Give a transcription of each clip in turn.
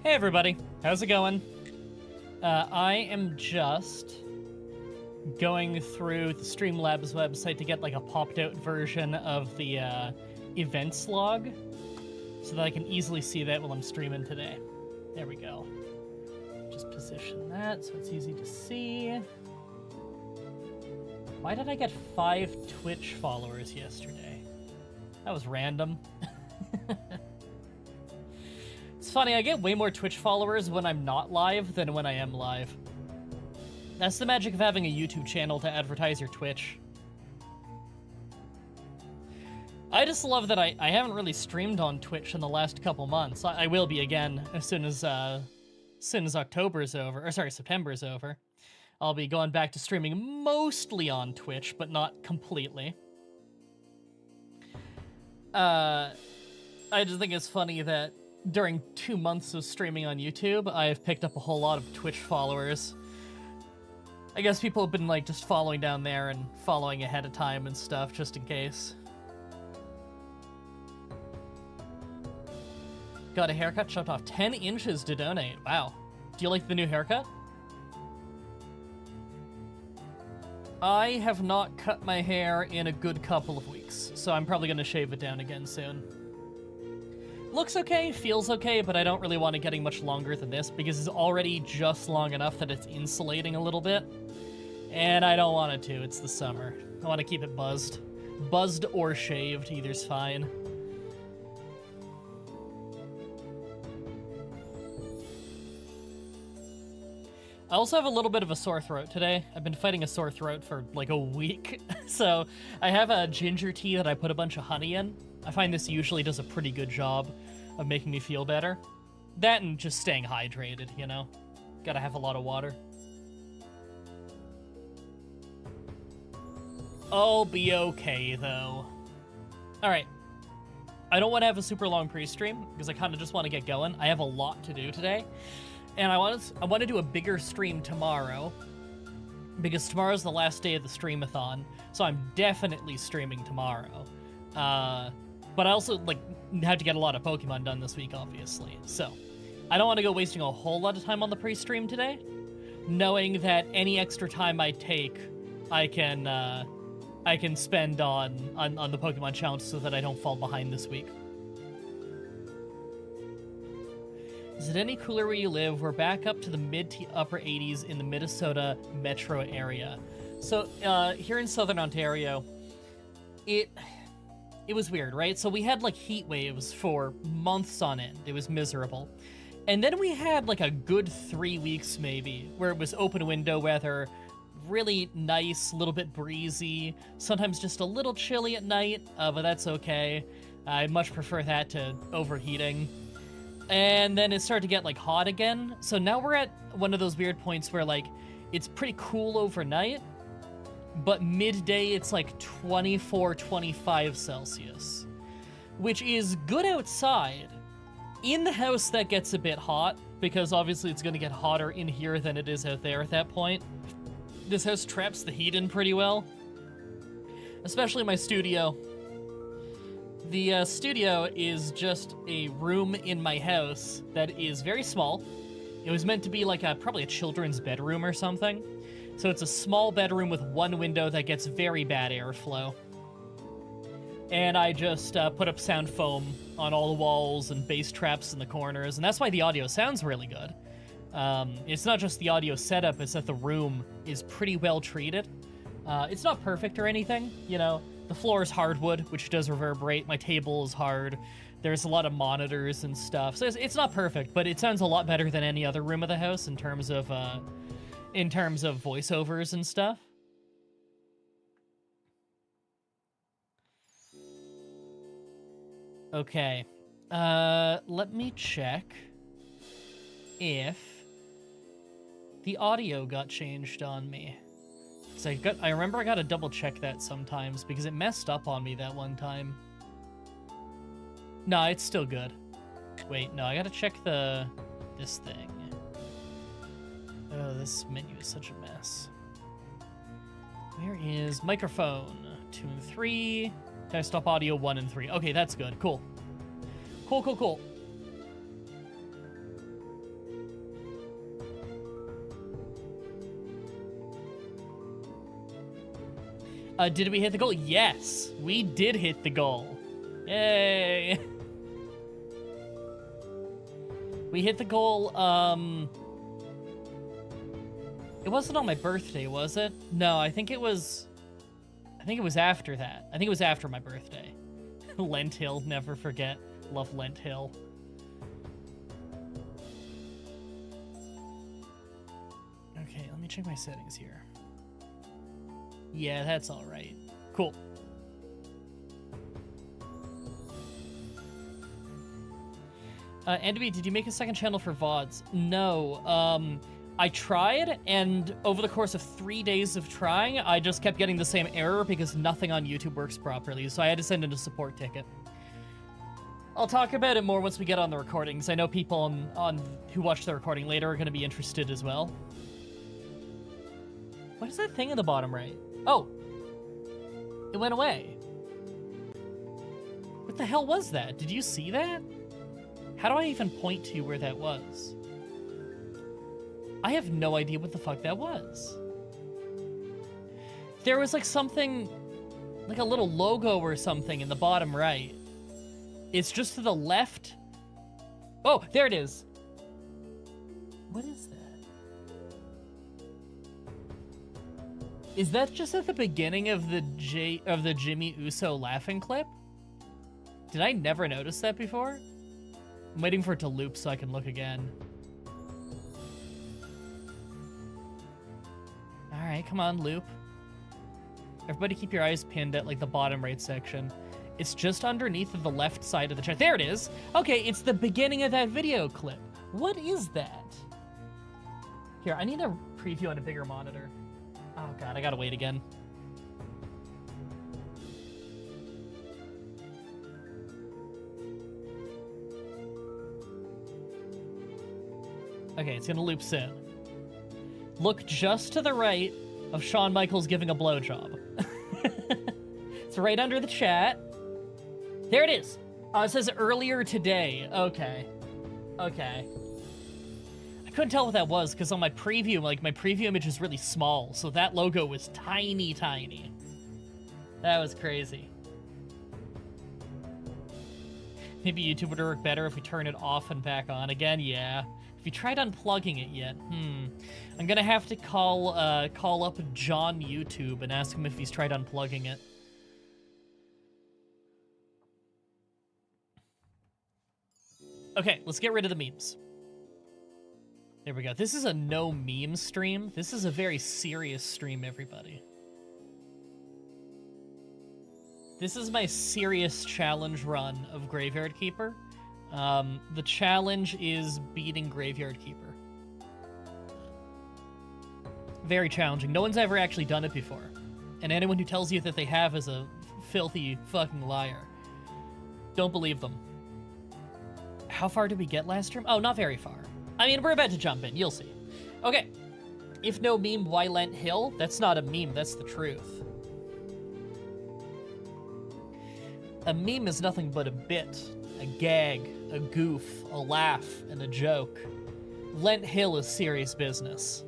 Hey everybody, how's it going? I am just going through the Streamlabs website to get like a popped out version of the events log so that I can easily see that while I'm streaming today. There we go. Just position that so it's easy to see. Why did I get 5 Twitch followers yesterday? That was random. It's funny, I get way more Twitch followers when I'm not live than when I am live. That's the magic of having a YouTube channel to advertise your Twitch. I just love that I haven't really streamed on Twitch in the last couple months. I will be again as soon as October's over, or sorry, September's over. I'll be going back to streaming mostly on Twitch, but not completely. I just think it's funny that during 2 months of streaming on YouTube, I've picked up a whole lot of Twitch followers. I guess people have been like just following down there and following ahead of time and stuff, just in case. Got a haircut, chopped off 10 inches to donate. Wow. Do you like the new haircut? I have not cut my hair in a good couple of weeks, so I'm probably going to shave it down again soon. Looks okay, feels okay, but I don't really want it getting much longer than this because it's already just long enough that it's insulating a little bit. And I don't want it to, it's the summer. I want to keep it buzzed. Buzzed or shaved, either's fine. I also have a little bit of a sore throat today. I've been fighting a sore throat for like a week. So I have a ginger tea that I put a bunch of honey in. I find this usually does a pretty good job of making me feel better. That and just staying hydrated, you know? Gotta have a lot of water. I'll be okay, though. Alright. I don't want to have a super long pre-stream, because I kind of just want to get going. I have a lot to do today. And I want to do a bigger stream tomorrow, because tomorrow's the last day of the streamathon, so I'm definitely streaming tomorrow. But I also, like, have to get a lot of Pokemon done this week, obviously. So, I don't want to go wasting a whole lot of time on the pre-stream today, knowing that any extra time I take, I can spend on the Pokemon challenge so that I don't fall behind this week. Is it any cooler where you live? We're back up to the mid to upper 80s in the Minnesota metro area. So, here in southern Ontario, it was weird, right? So we had like heat waves for months on end. It was miserable. And then we had like a good 3 weeks maybe where it was open window weather, really nice, a little bit breezy, sometimes just a little chilly at night, but that's okay. I much prefer that to overheating. And then it started to get like hot again. So now we're at one of those weird points where like it's pretty cool overnight, but midday it's like 24, 25 Celsius, which is good outside. In the house that gets a bit hot, because obviously it's going to get hotter in here than it is out there at that point. This house traps the heat in pretty well, especially my studio. The studio is just a room in my house that is very small. It was meant to be like probably a children's bedroom or something. So it's a small bedroom with one window that gets very bad airflow. And I just put up sound foam on all the walls and bass traps in the corners, and that's why the audio sounds really good. It's not just the audio setup, it's that the room is pretty well treated. It's not perfect or anything, you know. The floor is hardwood, which does reverberate. My table is hard. There's a lot of monitors and stuff. So it's not perfect, but it sounds a lot better than any other room of the house in terms of voiceovers and stuff. Okay. Let me check if the audio got changed on me. So I remember I gotta double check that sometimes because it messed up on me that one time. No, it's still good. Wait, no, I gotta check this thing. Oh, this menu is such a mess. Where is microphone? 2 and 3. Desktop audio 1 and 3. Okay, that's good. Cool. Cool. Did we hit the goal? Yes, we did hit the goal. Yay. We hit the goal, it wasn't on my birthday, was it? No, I think it was after that. I think it was after my birthday. Lent Hill, never forget. Love Lent Hill. Okay, let me check my settings here. Yeah, that's all right. Cool. Andy, did you make a second channel for VODs? No, I tried, and over the course of 3 days of trying, I just kept getting the same error because nothing on YouTube works properly, so I had to send in a support ticket. I'll talk about it more once we get on the recordings. I know people on who watch the recording later are going to be interested as well. What is that thing in the bottom right? Oh! It went away. What the hell was that? Did you see that? How do I even point to where that was? I have no idea what the fuck that was. There was like something, like a little logo or something in the bottom right. It's just to the left. Oh, there it is. What is that? Is that just at the beginning of the Jimmy Uso laughing clip? Did I never notice that before? I'm waiting for it to loop so I can look again. Alright, come on, loop. Everybody keep your eyes pinned at, like, the bottom right section. It's just underneath of the left side of the chart. There it is! Okay, it's the beginning of that video clip. What is that? Here, I need a preview on a bigger monitor. Oh god, I gotta wait again. Okay, it's gonna loop soon. Look just to the right of Shawn Michaels giving a blowjob. It's right under the chat. There it is. It says earlier today. Okay. Okay. I couldn't tell what that was because on my preview, like, my preview image is really small, so that logo was tiny, tiny. That was crazy. Maybe YouTube would work better if we turn it off and back on again. Yeah. Have you tried unplugging it yet? I'm gonna have to call up John YouTube and ask him if he's tried unplugging it. Okay, let's get rid of the memes. There we go. This is a no meme stream. This is a very serious stream, everybody. This is my serious challenge run of Graveyard Keeper. The challenge is beating Graveyard Keeper. Very challenging. No one's ever actually done it before. And anyone who tells you that they have is a filthy fucking liar. Don't believe them. How far did we get last stream? Oh, not very far. I mean, we're about to jump in. You'll see. Okay. If no meme, why Lent Hill? That's not a meme. That's the truth. A meme is nothing but a bit, a gag, a goof, a laugh, and a joke. Lent Hill is serious business.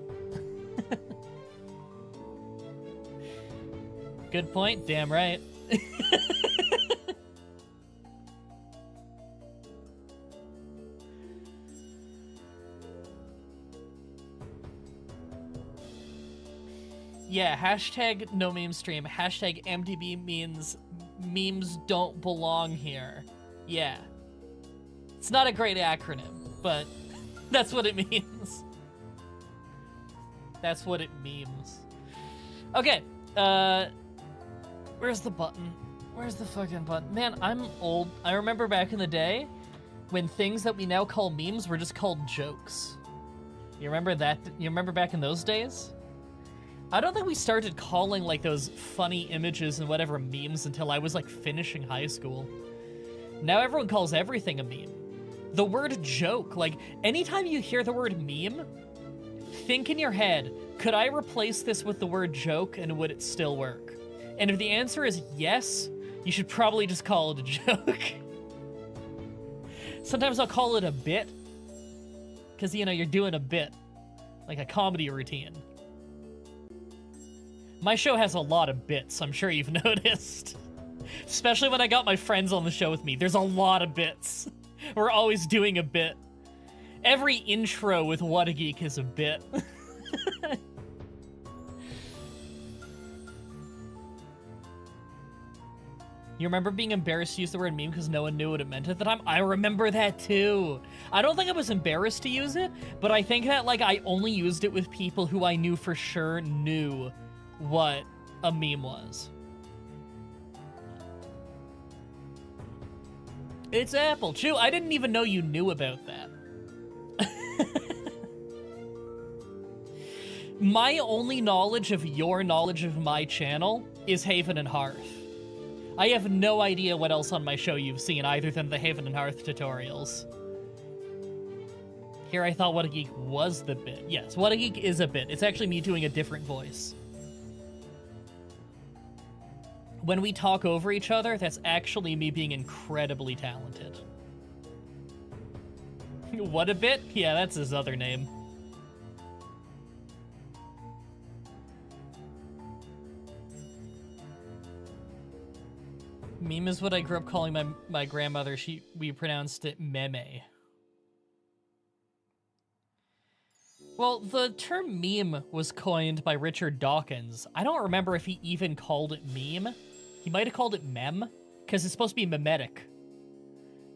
Good point. Damn right. Yeah, hashtag no meme stream, hashtag MDB means memes don't belong here. Yeah. It's not a great acronym, but that's what it means. That's what it means. Okay, where's the button? Where's the fucking button? Man, I'm old. I remember back in the day when things that we now call memes were just called jokes. You remember that? You remember back in those days? I don't think we started calling, like, those funny images and whatever memes until I was, like, finishing high school. Now everyone calls everything a meme. The word joke, like, anytime you hear the word meme, think in your head, could I replace this with the word joke and would it still work? And if the answer is yes, you should probably just call it a joke. Sometimes I'll call it a bit, because, you know, you're doing a bit, like a comedy routine. My show has a lot of bits, I'm sure you've noticed. Especially when I got my friends on the show with me. There's a lot of bits. We're always doing a bit. Every intro with What a Geek is a bit. You remember being embarrassed to use the word meme because no one knew what it meant at the time? I remember that too. I don't think I was embarrassed to use it, but I think that like I only used it with people who I knew for sure knew what a meme was. It's Apple. Chew, I didn't even know you knew about that. My only knowledge of your knowledge of my channel is Haven and Hearth. I have no idea what else on my show you've seen other than the Haven and Hearth tutorials. Here I thought What a Geek was the bit. Yes, What a Geek is a bit. It's actually me doing a different voice. When we talk over each other, that's actually me being incredibly talented. What a bit? Yeah, that's his other name. Meme is what I grew up calling my grandmother. We pronounced it meme. Well, the term meme was coined by Richard Dawkins. I don't remember if he even called it meme. He might have called it mem, because it's supposed to be memetic.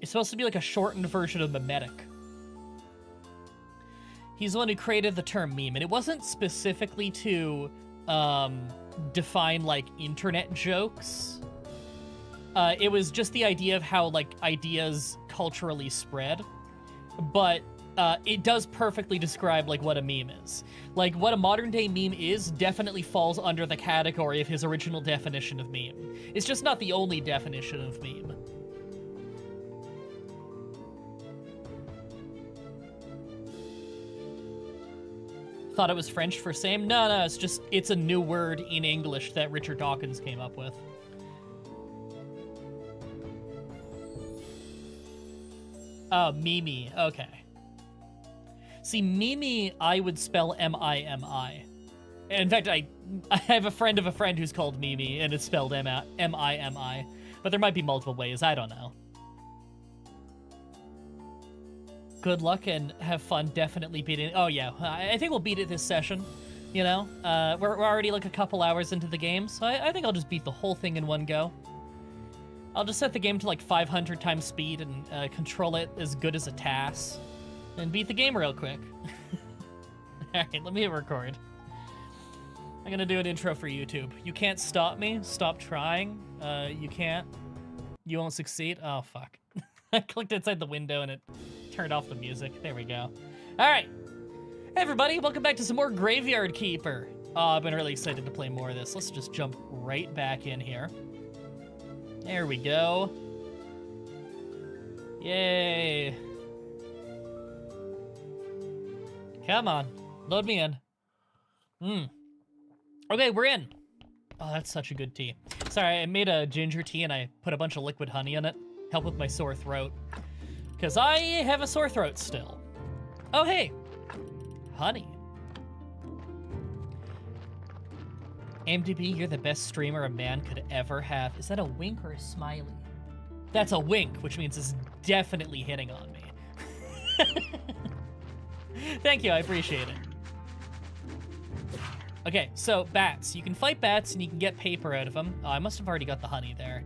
It's supposed to be like a shortened version of memetic. He's the one who created the term meme, and it wasn't specifically to define like internet jokes. It was just the idea of how, like, ideas culturally spread. But it does perfectly describe, like, what a meme is. Like, what a modern-day meme is definitely falls under the category of his original definition of meme. It's just not the only definition of meme. Thought it was French for same? No, it's a new word in English that Richard Dawkins came up with. Oh, Mimi. Okay. See, Mimi, I would spell M-I-M-I. In fact, I have a friend of a friend who's called Mimi, and it's spelled M-I-M-I. But there might be multiple ways. I don't know. Good luck and have fun. Definitely beat it. Oh, yeah. I think we'll beat it this session. You know? We're already like a couple hours into the game, so I think I'll just beat the whole thing in one go. I'll just set the game to like 500 times speed and control it as good as a TAS. And beat the game real quick. Alright, let me hit record. I'm gonna do an intro for YouTube. You can't stop me. Stop trying. You can't. You won't succeed. Oh, fuck. I clicked inside the window and it turned off the music. There we go. Alright. Hey everybody, welcome back to some more Graveyard Keeper. I've been really excited to play more of this. Let's just jump right back in here. There we go. Yay. Come on. Load me in. Okay, we're in. Oh, that's such a good tea. Sorry, I made a ginger tea and I put a bunch of liquid honey in it. Help with my sore throat. Because I have a sore throat still. Oh, hey. Honey. IMDb, you're the best streamer a man could ever have. Is that a wink or a smiley? That's a wink, which means it's definitely hitting on me. Thank you, I appreciate it. Okay, so bats. You can fight bats and you can get paper out of them. Oh, I must have already got the honey there.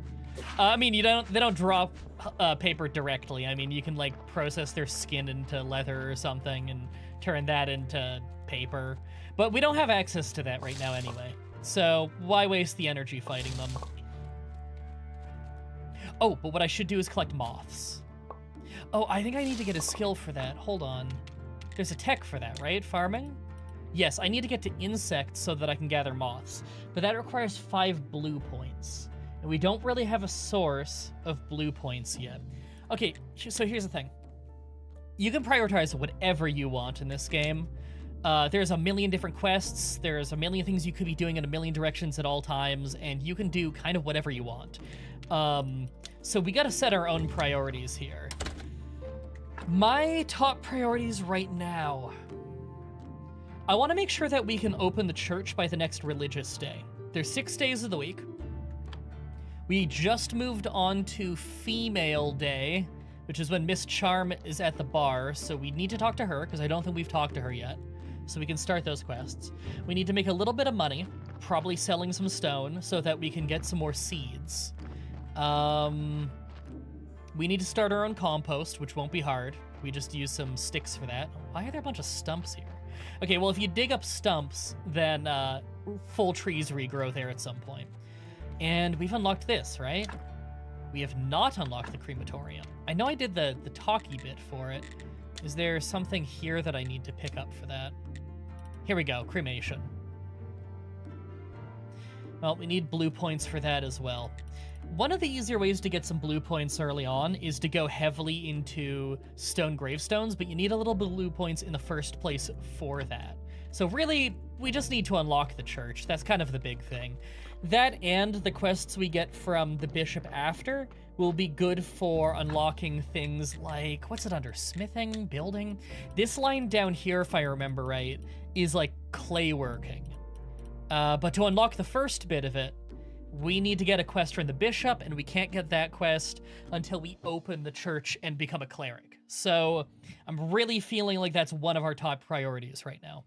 I mean, they don't drop paper directly. I mean, you can like process their skin into leather or something and turn that into paper. But we don't have access to that right now anyway. So why waste the energy fighting them? Oh, but what I should do is collect moths. Oh, I think I need to get a skill for that. Hold on. There's a tech for that, right? Farming? Yes, I need to get to insects so that I can gather moths. But that requires 5 blue points. And we don't really have a source of blue points yet. Okay, so here's the thing. You can prioritize whatever you want in this game. There's a million different quests, there's a million things you could be doing in a million directions at all times, and you can do kind of whatever you want. So we gotta set our own priorities here. My top priorities right now I want to make sure that we can open the church by the next religious day. There's 6 days of the week. We just moved on to Female Day, which is when Miss Charm is at the bar, so we need to talk to her, because I don't think we've talked to her yet, so we can start those quests. We need to make a little bit of money, probably selling some stone, so that we can get some more seeds. We need to start our own compost, which won't be hard. We just use some sticks for that. Why are there a bunch of stumps here? Okay, well, if you dig up stumps, then full trees regrow there at some point. And we've unlocked this, right? We have not unlocked the crematorium. I know I did the talky bit for it. Is there something here that I need to pick up for that? Here we go, cremation. Well, we need blue points for that as well. One of the easier ways to get some blue points early on is to go heavily into stone gravestones, but you need a little blue points in the first place for that. So really, we just need to unlock the church. That's kind of the big thing. That and the quests we get from the bishop after will be good for unlocking things like, what's it under? Smithing? Building? This line down here, if I remember right, is like clay working. But to unlock the first bit of it, we need to get a quest from the bishop, and we can't get that quest until we open the church and become a cleric. So I'm really feeling like that's one of our top priorities right now.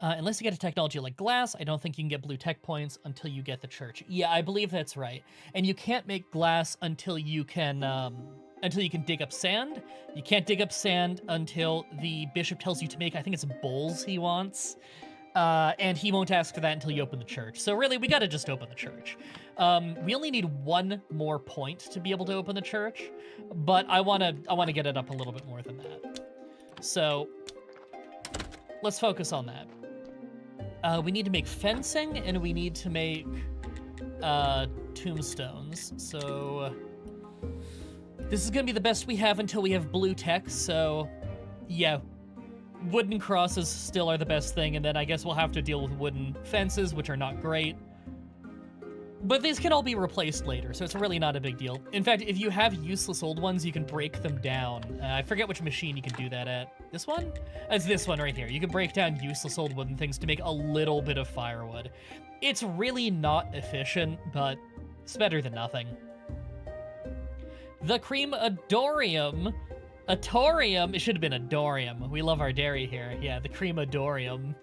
Unless you get a technology like glass, I don't think you can get blue tech points until you get the church. Yeah, I believe that's right. And you can't make glass until you can dig up sand. You can't dig up sand until the bishop tells you to make, I think it's bowls he wants. And he won't ask for that until you open the church. So really, we gotta just open the church. We only need one more point to be able to open the church, but I wanna get it up a little bit more than that. So let's focus on that. We need to make fencing, and we need to make tombstones. So this is gonna be the best we have until we have blue tech, so yeah. Wooden crosses still are the best thing, and then I guess we'll have to deal with wooden fences, which are not great. But these can all be replaced later, so it's really not a big deal. In fact, if you have useless old ones, you can break them down. I forget which machine you can do that at. This one? It's this one right here. You can break down useless old wooden things to make a little bit of firewood. It's really not efficient, but it's better than nothing. The crematorium. Atorium, it should have been a dorium. We love our dairy here. Yeah, the crematorium.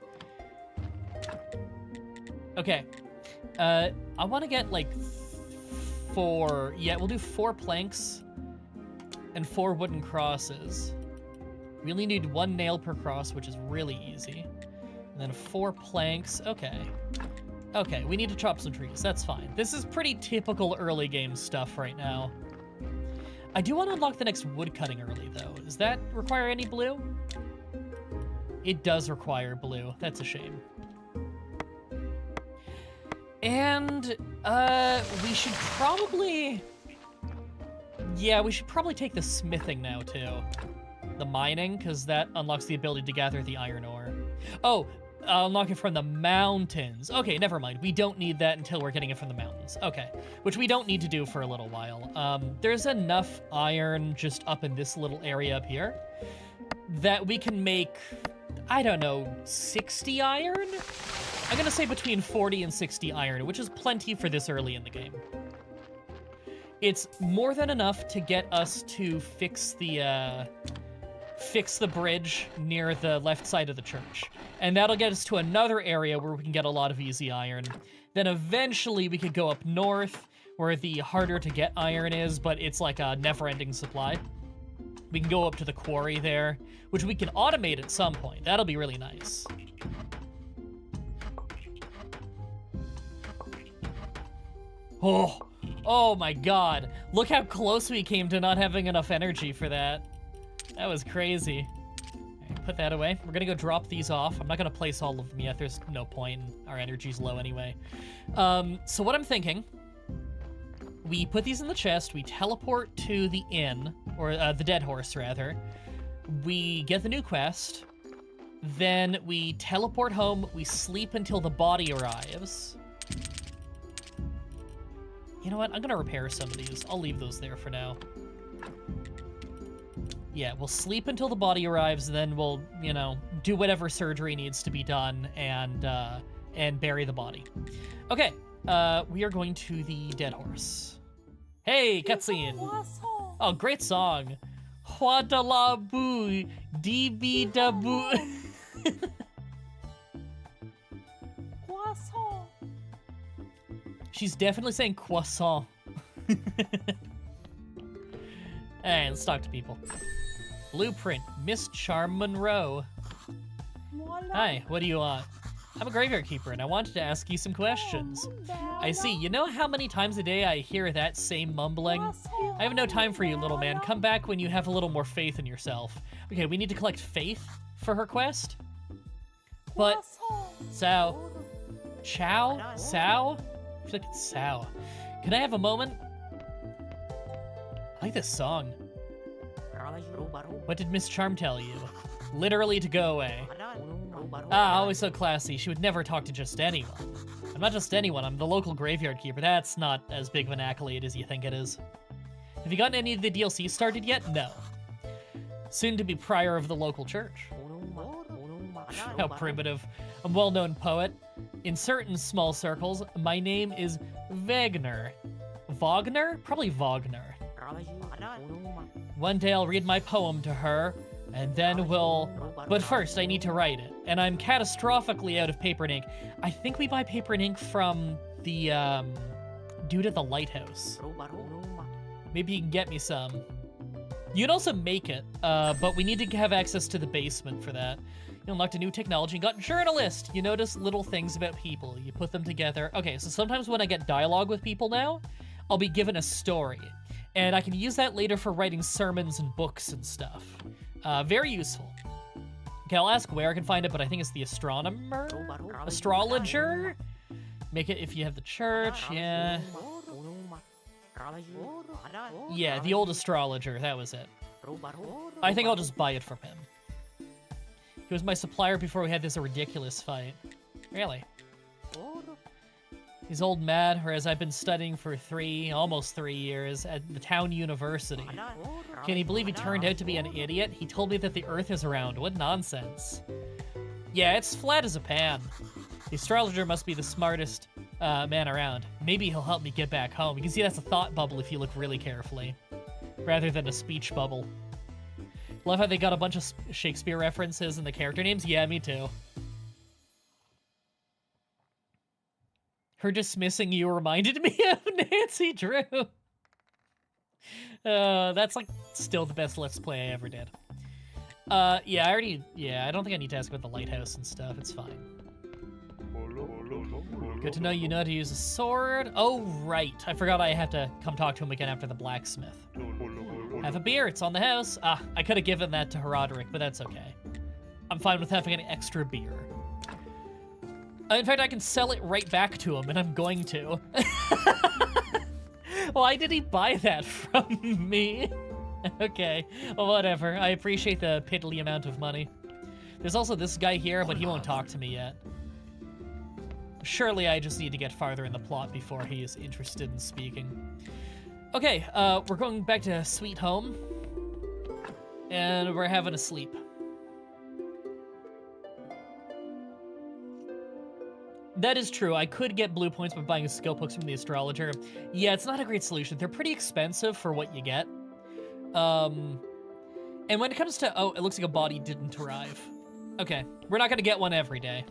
Okay. I want to get like 4, yeah, we'll do 4 planks and 4 wooden crosses. We only need 1 nail per cross, which is really easy. And then 4 planks, okay. Okay, we need to chop some trees, that's fine. This is pretty typical early game stuff right now. I do want to unlock the next woodcutting early, though. Does that require any blue? It does require blue. That's a shame. And, we should probably... Yeah, we should probably take the smithing now, too. The mining, because that unlocks the ability to gather the iron ore. Oh, I'll unlock it from the mountains. Okay, never mind. We don't need that until we're getting it from the mountains. Okay, which we don't need to do for a little while. There's enough iron just up in this little area up here that we can make, I don't know, 60 iron? I'm gonna say between 40 and 60 iron, which is plenty for this early in the game. It's more than enough to get us to fix the bridge near the left side of the church. And that'll get us to another area where we can get a lot of easy iron. Then eventually we could go up north where the harder to get iron is, but it's like a never-ending supply. We can go up to the quarry there, which we can automate at some point. That'll be really nice. Oh my god. Look how close we came to not having enough energy for that. That was crazy. Right, put that away. We're gonna go drop these off. I'm not gonna place all of them yet. There's no point. Our energy's low anyway. So what I'm thinking, we put these in the chest, we teleport to the inn, or the dead horse rather. We get the new quest, then we teleport home, we sleep until the body arrives. You know what? I'm gonna repair some of these. I'll leave those there for now. Yeah, we'll sleep until the body arrives, then we'll, you know, do whatever surgery needs to be done and bury the body. Okay, we are going to the dead horse. Hey, cutscene. Oh, great song. Hua da la boo, dee bee da boo. She's definitely saying croissant. Hey, let's talk to people. Blueprint, Miss Charm Monroe. Hi, what do you want? I'm a graveyard keeper, and I wanted to ask you some questions. I see, you know how many times a day I hear that same mumbling? I have no time for you, little man. Come back when you have a little more faith in yourself. Okay, we need to collect faith for her quest? But, Sao. Chow? Sao? I feel like it's Sao. Can I have a moment? I like this song. What did Miss Charm tell you? Literally to go away. Ah, always so classy. She would never talk to just anyone. I'm not just anyone, I'm the local graveyard keeper. That's not as big of an accolade as you think it is. Have you gotten any of the DLC started yet? No. Soon to be prior of the local church. How primitive. I'm a well-known poet. In certain small circles, my name is Wagner. Wagner? Probably Wagner. One day I'll read my poem to her, and then we'll... But first, I need to write it, and I'm catastrophically out of paper and ink. I think we buy paper and ink from the, dude at the lighthouse. Maybe you can get me some. You can also make it, but we need to have access to the basement for that. You unlocked a new technology and got journalist. You notice little things about people. You put them together. Okay, so sometimes when I get dialogue with people now, I'll be given a story. And I can use that later for writing sermons and books and stuff. Very useful. Okay, I'll ask where I can find it, but I think it's the astronomer? Astrologer? Make it if you have the church, yeah. Yeah, the old astrologer, that was it. I think I'll just buy it from him. He was my supplier before we had this ridiculous fight. Really? He's old mad, whereas I've been studying for almost 3 years at the town university. Can you believe he turned out to be an idiot? He told me that the Earth is round. What nonsense. Yeah, it's flat as a pan. The astrologer must be the smartest man around. Maybe he'll help me get back home. You can see that's a thought bubble if you look really carefully, rather than a speech bubble. Love how they got a bunch of Shakespeare references in the character names. Yeah, me too. Her dismissing you reminded me of Nancy Drew. That's like still the best Let's Play I ever did. Yeah, I don't think I need to ask about the lighthouse and stuff. It's fine. Good to know you know how to use a sword. Oh, right. I forgot I have to come talk to him again after the blacksmith. Have a beer, it's on the house. Ah, I could have given that to Heroderic, but that's okay. I'm fine with having an extra beer. In fact, I can sell it right back to him, and I'm going to. Why did he buy that from me? Okay, well, whatever. I appreciate the piddly amount of money. There's also this guy here, but he won't talk to me yet. Surely I just need to get farther in the plot before he is interested in speaking. Okay, we're going back to Sweet Home. And we're having a sleep. That is true. I could get blue points by buying skill books from the astrologer. Yeah, it's not a great solution. They're pretty expensive for what you get. And when it comes to... Oh, it looks like a body didn't arrive. Okay, we're not going to get one every day.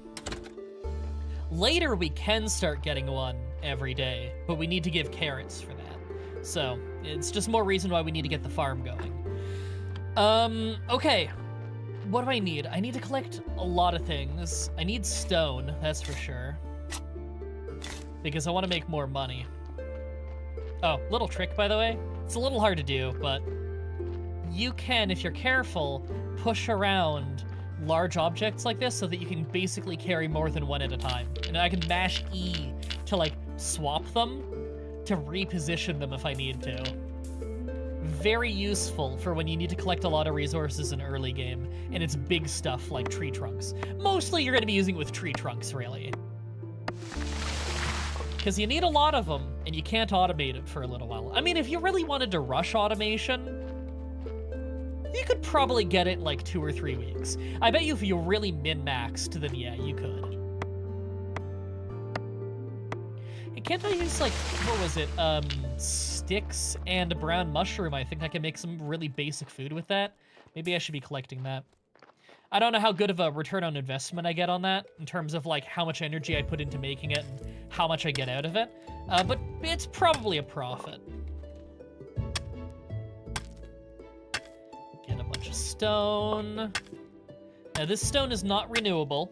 Later, we can start getting one every day, but we need to give carrots for that. So, it's just more reason why we need to get the farm going. Okay. What do I need? I need to collect a lot of things. I need stone, that's for sure. Because I want to make more money. Oh, little trick, by the way. It's a little hard to do, but you can, if you're careful, push around large objects like this so that you can basically carry more than one at a time. And I can mash E to, like, swap them, to reposition them if I need to. Very useful for when you need to collect a lot of resources in early game, and it's big stuff like tree trunks. Mostly you're going to be using it with tree trunks, really. Because you need a lot of them, and you can't automate it for a little while. I mean, if you really wanted to rush automation, you could probably get it in like 2 or 3 weeks. I bet you if you really min-maxed, then yeah, you could. And can't I use, like, what was it? Sticks and a brown mushroom. I think I can make some really basic food with that. Maybe I should be collecting that. I don't know how good of a return on investment I get on that, in terms of, like, how much energy I put into making it and how much I get out of it. But it's probably a profit. Get a bunch of stone. Now, this stone is not renewable,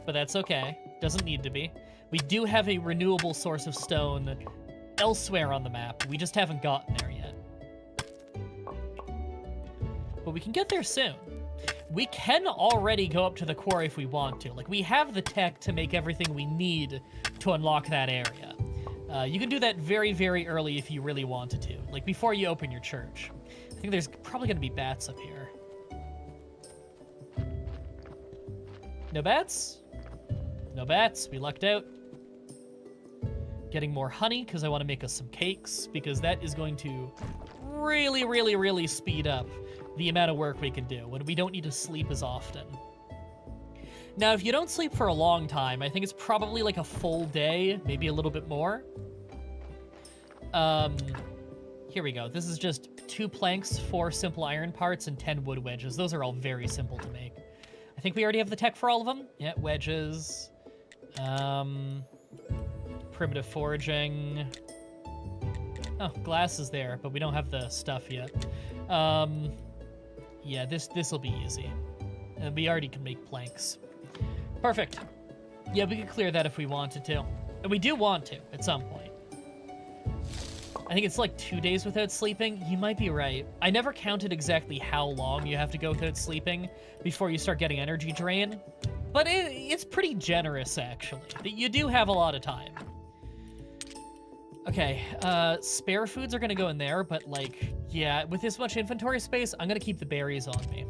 but that's okay. Doesn't need to be. We do have a renewable source of stone elsewhere on the map. We just haven't gotten there yet. But we can get there soon. We can already go up to the quarry if we want to. Like, we have the tech to make everything we need to unlock that area. You can do that very, very early if you really wanted to. Like, before you open your church. I think there's probably going to be bats up here. No bats? No bats. We lucked out. Getting more honey, because I want to make us some cakes, because that is going to really, really, really speed up the amount of work we can do when we don't need to sleep as often. Now, if you don't sleep for a long time, I think it's probably like a full day, maybe a little bit more. Here we go. This is just 2 planks, 4 simple iron parts, and 10 wood wedges. Those are all very simple to make. I think we already have the tech for all of them. Yeah, wedges. Primitive foraging. Oh, glass is there, but we don't have the stuff yet. Yeah, this will be easy. And we already can make planks. Perfect. Yeah, we could clear that if we wanted to. And we do want to, at some point. I think it's like 2 days without sleeping. You might be right. I never counted exactly how long you have to go without sleeping before you start getting energy drain. But it's pretty generous, actually. You do have a lot of time. Okay, spare foods are gonna go in there, but, like, yeah, with this much inventory space, I'm gonna keep the berries on me.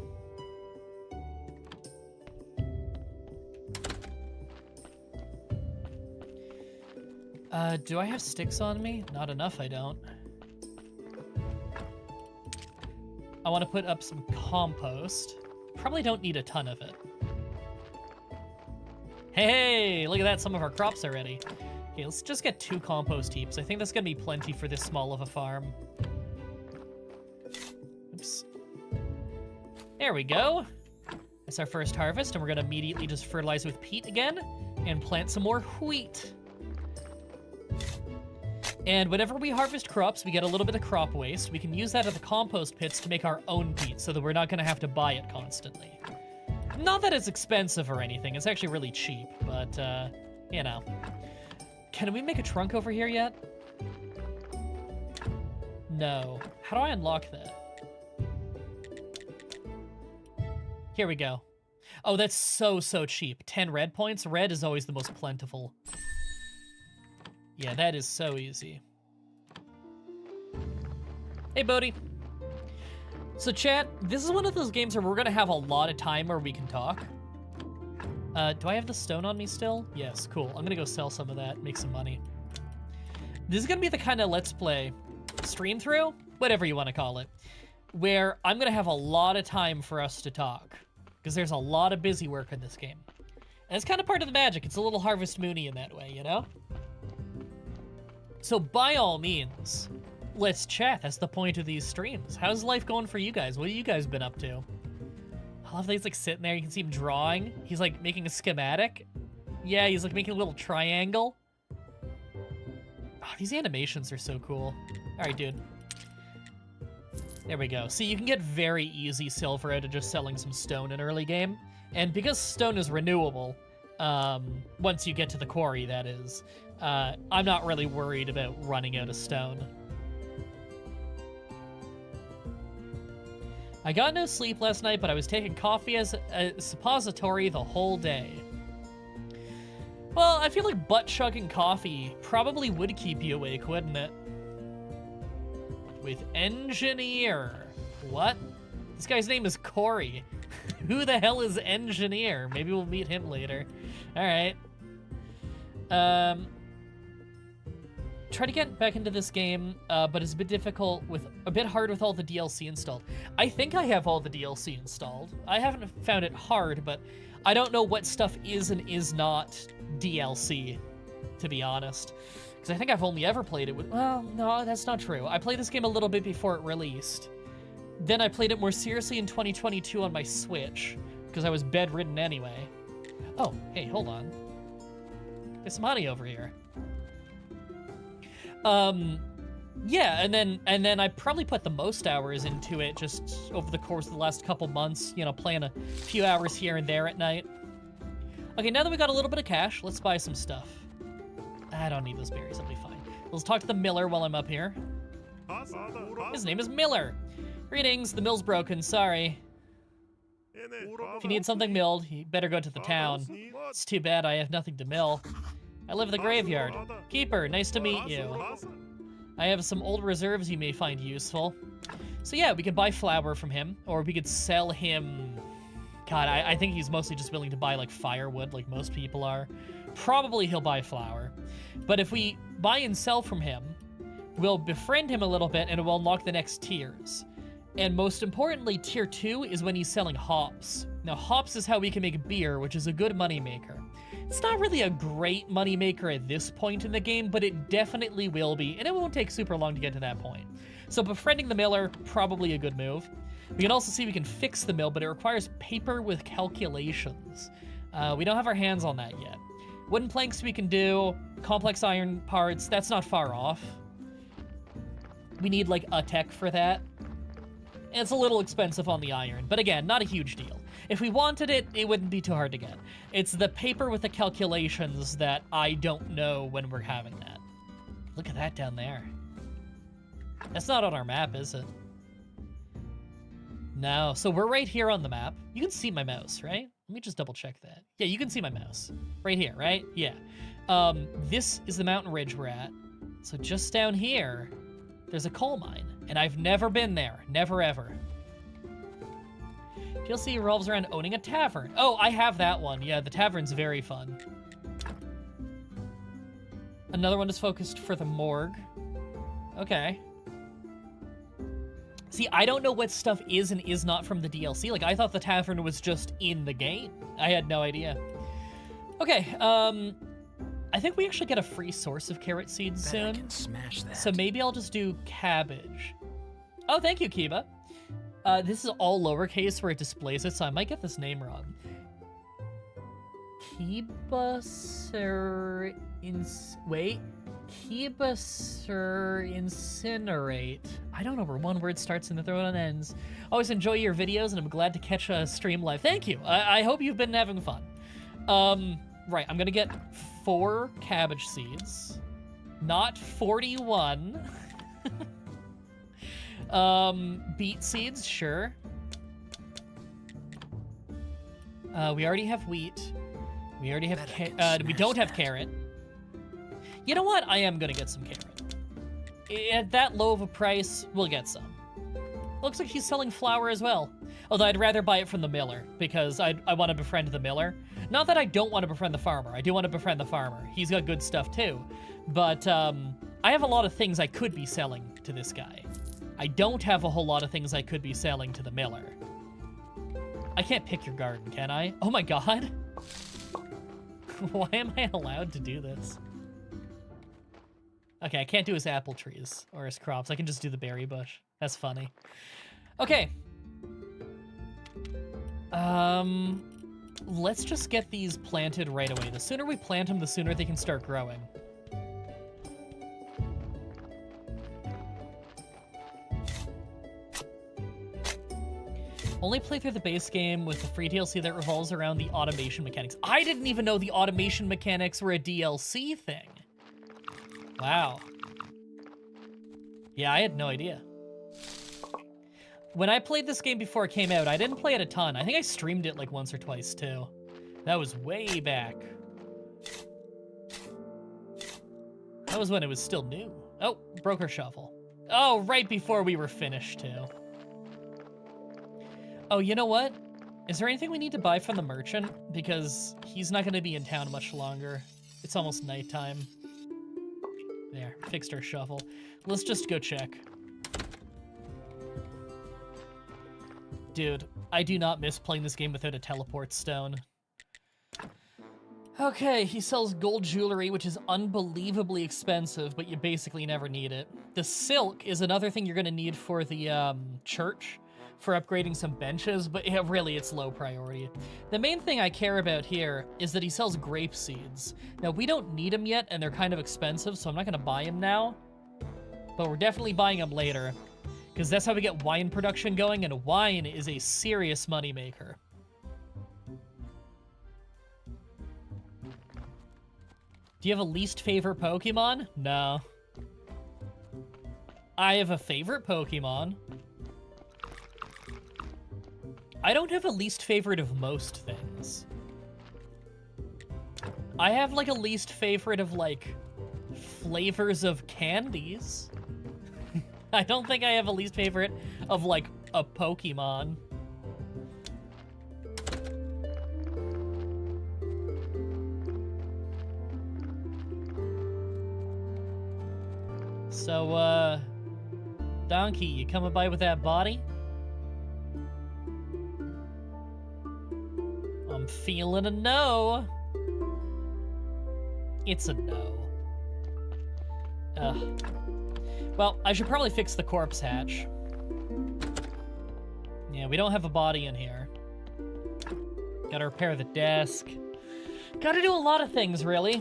Do I have sticks on me? Not enough, I don't. I want to put up some compost. Probably don't need a ton of it. Hey, look at that, some of our crops already. Okay, let's just get 2 compost heaps. I think that's gonna be plenty for this small of a farm. Oops. There we go. That's our first harvest, and we're gonna immediately just fertilize with peat again and plant some more wheat. And whenever we harvest crops, we get a little bit of crop waste. We can use that at the compost pits to make our own peat so that we're not gonna have to buy it constantly. Not that it's expensive or anything, it's actually really cheap, but, you know. Can we make a trunk over here yet? No. How do I unlock that? Here we go. Oh, that's so cheap. 10 red points. Red is always the most plentiful. Yeah, that is so easy. Hey, Bodhi. So, chat, this is one of those games where we're gonna have a lot of time where we can talk. Do I have the stone on me still? Yes, cool. I'm gonna go sell some of that, make some money. This is gonna be the kind of Let's Play stream through, whatever you want to call it, where I'm gonna have a lot of time for us to talk, because there's a lot of busy work in this game. And it's kind of part of the magic. It's a little Harvest Moon-y in that way, you know? So by all means, let's chat. That's the point of these streams. How's life going for you guys? What have you guys been up to? I love that he's like sitting there. You can see him drawing. He's like making a schematic. Yeah, he's like making a little triangle. Oh, these animations are so cool. All right, dude. There we go. See, you can get very easy silver out of just selling some stone in early game. And because stone is renewable, once you get to the quarry, that is, I'm not really worried about running out of stone. I got no sleep last night, but I was taking coffee as a suppository the whole day. Well, I feel like butt-chugging coffee probably would keep you awake, wouldn't it? With engineer. What? This guy's name is Corey. Who the hell is engineer? Maybe we'll meet him later. All right. try to get back into this game, but it's a bit hard with all the DLC installed. I think I have all the DLC installed. I haven't found it hard, but I don't know what stuff is and is not DLC, to be honest. Because I think I've only ever played it with... Well, no, that's not true. I played this game a little bit before it released. Then I played it more seriously in 2022 on my Switch, because I was bedridden anyway. Oh, hey, hold on. There's some honey over here. Yeah, and then I probably put the most hours into it just over the course of the last couple months, you know, playing a few hours here and there at night. Okay, now that we got a little bit of cash, let's buy some stuff. I don't need those berries, I'll be fine. Let's talk to the miller while I'm up here. His name is Miller. Greetings, the mill's broken, sorry. If you need something milled, you better go to the town. It's too bad I have nothing to mill. I live in the graveyard. Keeper, nice to meet you. I have some old reserves you may find useful. So yeah, we could buy flour from him, or we could sell him... God, I think he's mostly just willing to buy, like, firewood, like most people are. Probably he'll buy flour. But if we buy and sell from him, we'll befriend him a little bit, and it will unlock the next tiers. And most importantly, tier 2 is when he's selling hops. Now, hops is how we can make beer, which is a good moneymaker. It's not really a great moneymaker at this point in the game, but it definitely will be, and it won't take super long to get to that point. So befriending the miller, probably a good move. We can also see we can fix the mill, but it requires paper with calculations. We don't have our hands on that yet. Wooden planks we can do, complex iron parts, that's not far off. We need, like, a tech for that. And it's a little expensive on the iron, but again, not a huge deal. If we wanted it, it wouldn't be too hard to get. It's the paper with the calculations that I don't know when we're having that. Look at that down there. That's not on our map, is it? No, so we're right here on the map. You can see my mouse, right? Let me just double check that. Yeah, you can see my mouse. Right here, right? Yeah. This is the mountain ridge we're at. So just down here, there's a coal mine. And I've never been there. Never, ever. DLC revolves around owning a tavern. Oh, I have that one. Yeah, the tavern's very fun. Another one is focused for the morgue. Okay. See, I don't know what stuff is and is not from the DLC. Like, I thought the tavern was just in the game. I had no idea. Okay, I think we actually get a free source of carrot seeds soon. I can smash that. So maybe I'll just do cabbage. Oh, thank you, Kiba. This is all lowercase where it displays it, so I might get this name wrong. Incinerate. I don't know where one word starts and the other one ends. Always enjoy your videos, and I'm glad to catch a stream live. Thank you. I hope you've been having fun. Right, I'm gonna get 4 cabbage seeds. Not 41. Beet seeds, sure. We already have wheat. We already have we don't have carrot. You know what? I am gonna get some carrot. At that low of a price, we'll get some. Looks like he's selling flour as well. Although I'd rather buy it from the miller, because I want to befriend the miller. Not that I don't want to befriend the farmer. I do want to befriend the farmer. He's got good stuff too. But I have a lot of things I could be selling to this guy. I don't have a whole lot of things I could be selling to the miller. I can't pick your garden, can I? Oh my god. Why am I allowed to do this? Okay, I can't do his apple trees or his crops. I can just do the berry bush. That's funny. Okay. Let's just get these planted right away. The sooner we plant them, the sooner they can start growing. Only play through the base game with the free DLC that revolves around the automation mechanics. I didn't even know the automation mechanics were a DLC thing. Wow. Yeah, I had no idea. When I played this game before it came out, I didn't play it a ton. I think I streamed it like once or twice too. That was way back. That was when it was still new. Oh, broke our shovel. Oh, right before we were finished too. Oh, you know what? Is there anything we need to buy from the merchant? Because he's not going to be in town much longer. It's almost nighttime. There, fixed our shovel. Let's just go check. Dude, I do not miss playing this game without a teleport stone. Okay, he sells gold jewelry, which is unbelievably expensive, but you basically never need it. The silk is another thing you're gonna need for the church, for upgrading some benches, but yeah, really, it's low priority. The main thing I care about here is that he sells grape seeds. Now, we don't need them yet, and they're kind of expensive, so I'm not gonna buy them now, but we're definitely buying them later, because that's how we get wine production going, and wine is a serious moneymaker. Do you have a least favorite Pokemon? No. I have a favorite Pokemon. I don't have a least favorite of most things. I have, like, a least favorite of, like, flavors of candies. I don't think I have a least favorite of, like, a Pokemon. So, Donkey, you coming by with that body? I'm feeling a no. It's a no. Ugh. Well, I should probably fix the corpse hatch. Yeah, we don't have a body in here. Gotta repair the desk. Gotta do a lot of things, really.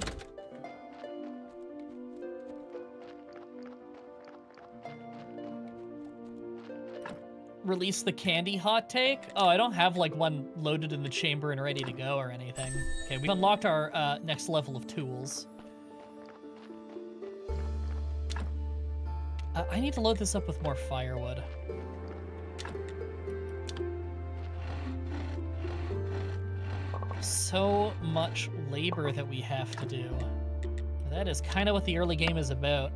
Release the candy hot take? Oh, I don't have, like, one loaded in the chamber and ready to go or anything. Okay, we've unlocked our next level of tools. I need to load this up with more firewood. So much labor that we have to do. That is kind of what the early game is about.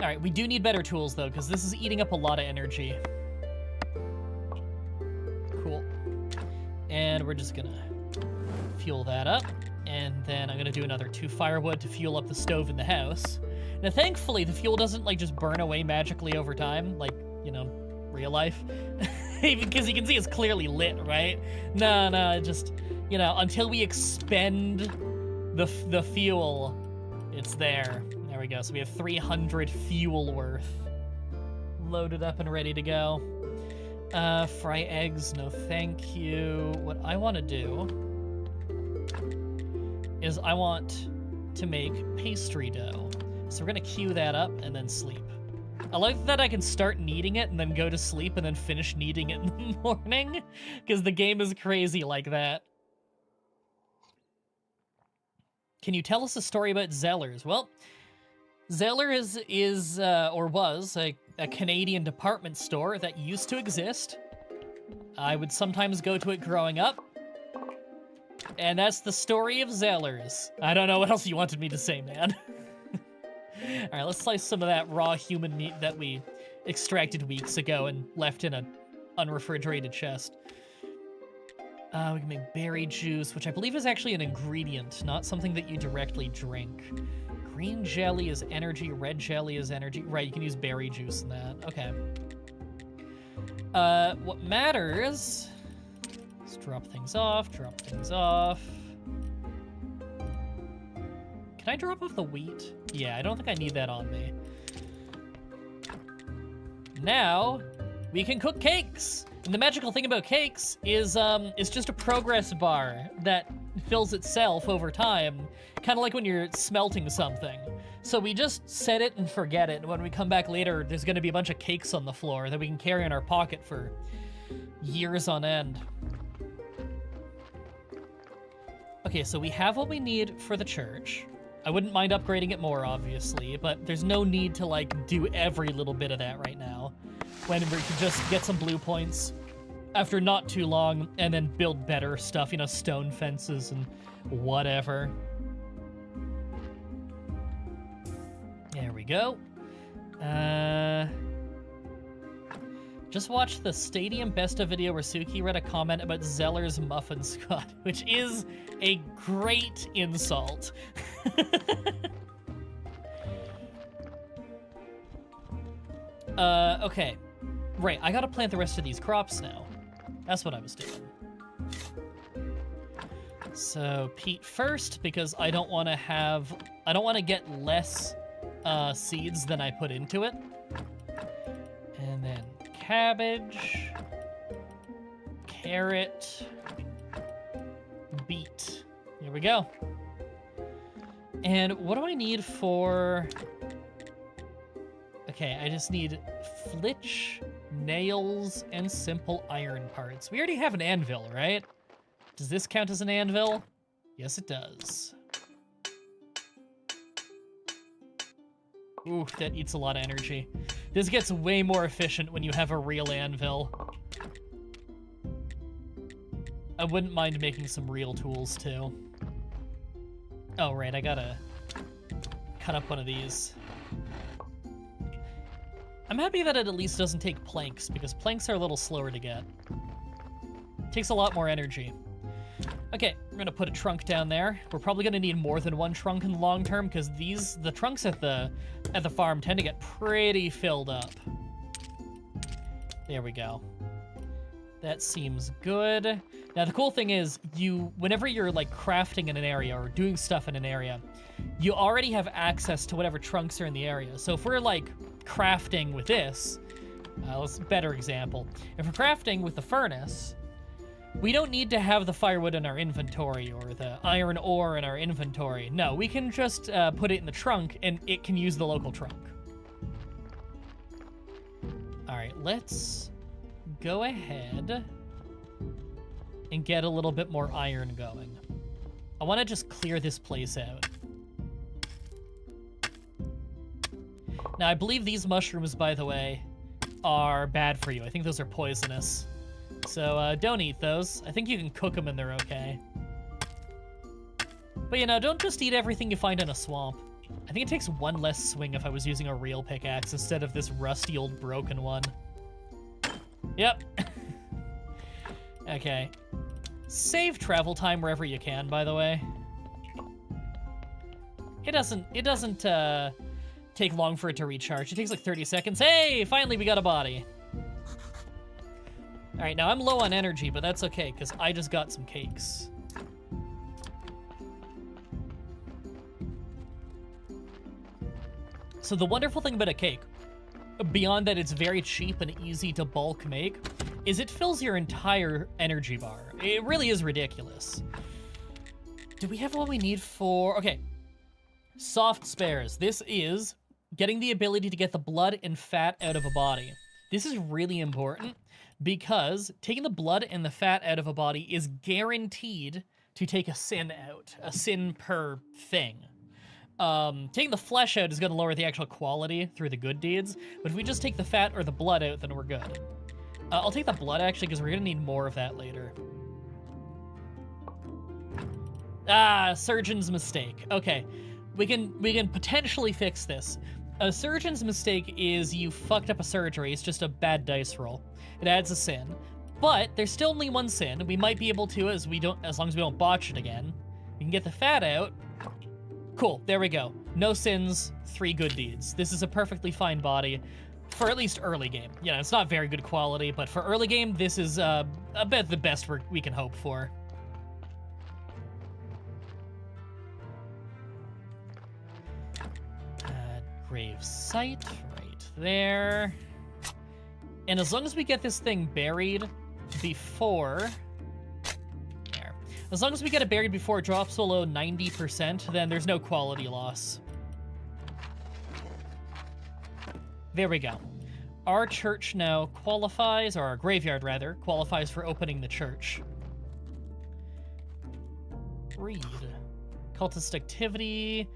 Alright, we do need better tools, though, because this is eating up a lot of energy. Cool. And we're just gonna fuel that up. And then I'm gonna do another 2 firewood to fuel up the stove in the house. Now, thankfully, the fuel doesn't, like, just burn away magically over time, like, you know, real life. Because you can see it's clearly lit, right? No, just, you know, until we expend the fuel, it's there. There we go. So we have 300 fuel worth. Loaded up and ready to go. Fry eggs, no thank you. What I want to do is I want to make pastry dough. So we're going to queue that up and then sleep. I like that I can start kneading it and then go to sleep and then finish kneading it in the morning, because the game is crazy like that. Can you tell us a story about Zellers? Well, Zellers is or was, a Canadian department store that used to exist. I would sometimes go to it growing up. And that's the story of Zellers. I don't know what else you wanted me to say, man. Alright, let's slice some of that raw human meat that we extracted weeks ago and left in an unrefrigerated chest. We can make berry juice, which I believe is actually an ingredient, not something that you directly drink. Green jelly is energy, red jelly is energy. Right, you can use berry juice in that. Okay. What matters... Let's drop things off, drop things off. Can I drop off the wheat? Yeah, I don't think I need that on me. Now, we can cook cakes! And the magical thing about cakes is it's just a progress bar that fills itself over time, kind of like when you're smelting something. So we just set it and forget it, and when we come back later, there's gonna be a bunch of cakes on the floor that we can carry in our pocket for years on end. Okay, so we have what we need for the church. I wouldn't mind upgrading it more, obviously, but there's no need to, like, do every little bit of that right now, when we can just get some blue points after not too long, and then build better stuff, you know, stone fences and whatever. There we go. Just watched the Stadium Besta video where Suki read a comment about Zeller's Muffin Squad, which is a great insult. Okay. Right, I gotta plant the rest of these crops now. That's what I was doing. So, peat first, because I don't want to get less seeds than I put into it. And then cabbage, carrot, beet. Here we go. And what do I need for... Okay, I just need flitch, nails, and simple iron parts. We already have an anvil, right? Does this count as an anvil? Yes, it does. Ooh, that eats a lot of energy. This gets way more efficient when you have a real anvil. I wouldn't mind making some real tools, too. Oh, right, I gotta cut up one of these. I'm happy that it at least doesn't take planks, because planks are a little slower to get. It takes a lot more energy. Okay, we're gonna put a trunk down there. We're probably gonna need more than one trunk in the long term, because the trunks at the farm tend to get pretty filled up. There we go. That seems good. Now the cool thing is, whenever you're like crafting in an area or doing stuff in an area, you already have access to whatever trunks are in the area. So if we're like crafting with this, let's better example. If we're crafting with the furnace, we don't need to have the firewood in our inventory or the iron ore in our inventory. No, we can just put it in the trunk and it can use the local trunk. All right, let's go ahead and get a little bit more iron going. I want to just clear this place out. Now, I believe these mushrooms, by the way, are bad for you. I think those are poisonous. So don't eat those. I think you can cook them and they're okay. But you know, don't just eat everything you find in a swamp. I think it takes one less swing if I was using a real pickaxe instead of this rusty old broken one. Yep. Okay. Save travel time wherever you can, by the way. It doesn't take long for it to recharge. It takes like 30 seconds. Hey, finally we got a body. All right, now I'm low on energy, but that's okay, because I just got some cakes. So the wonderful thing about a cake, beyond that it's very cheap and easy to bulk make, is it fills your entire energy bar. It really is ridiculous. Do we have what we need for... Okay. Soft spares. This is getting the ability to get the blood and fat out of a body. This is really important because taking the blood and the fat out of a body is guaranteed to take a sin out. A sin per thing. Taking the flesh out is going to lower the actual quality through the good deeds, but if we just take the fat or the blood out, then we're good. I'll take the blood, actually, because we're going to need more of that later. Ah, surgeon's mistake. Okay, we can potentially fix this. A surgeon's mistake is you fucked up a surgery. It's just a bad dice roll. It adds a sin, but there's still only one sin. We might be able to, as long as we don't botch it again. We can get the fat out. Cool, there we go. No sins, 3 good deeds. This is a perfectly fine body for at least early game. You know, it's not very good quality, but for early game, this is about the best we can hope for. Grave site, right there. And as long as we get this thing buried before... There. As long as we get it buried before it drops below 90%, then there's no quality loss. There we go. Our church now qualifies, or our graveyard rather, qualifies for opening the church. Read. Cultist activity,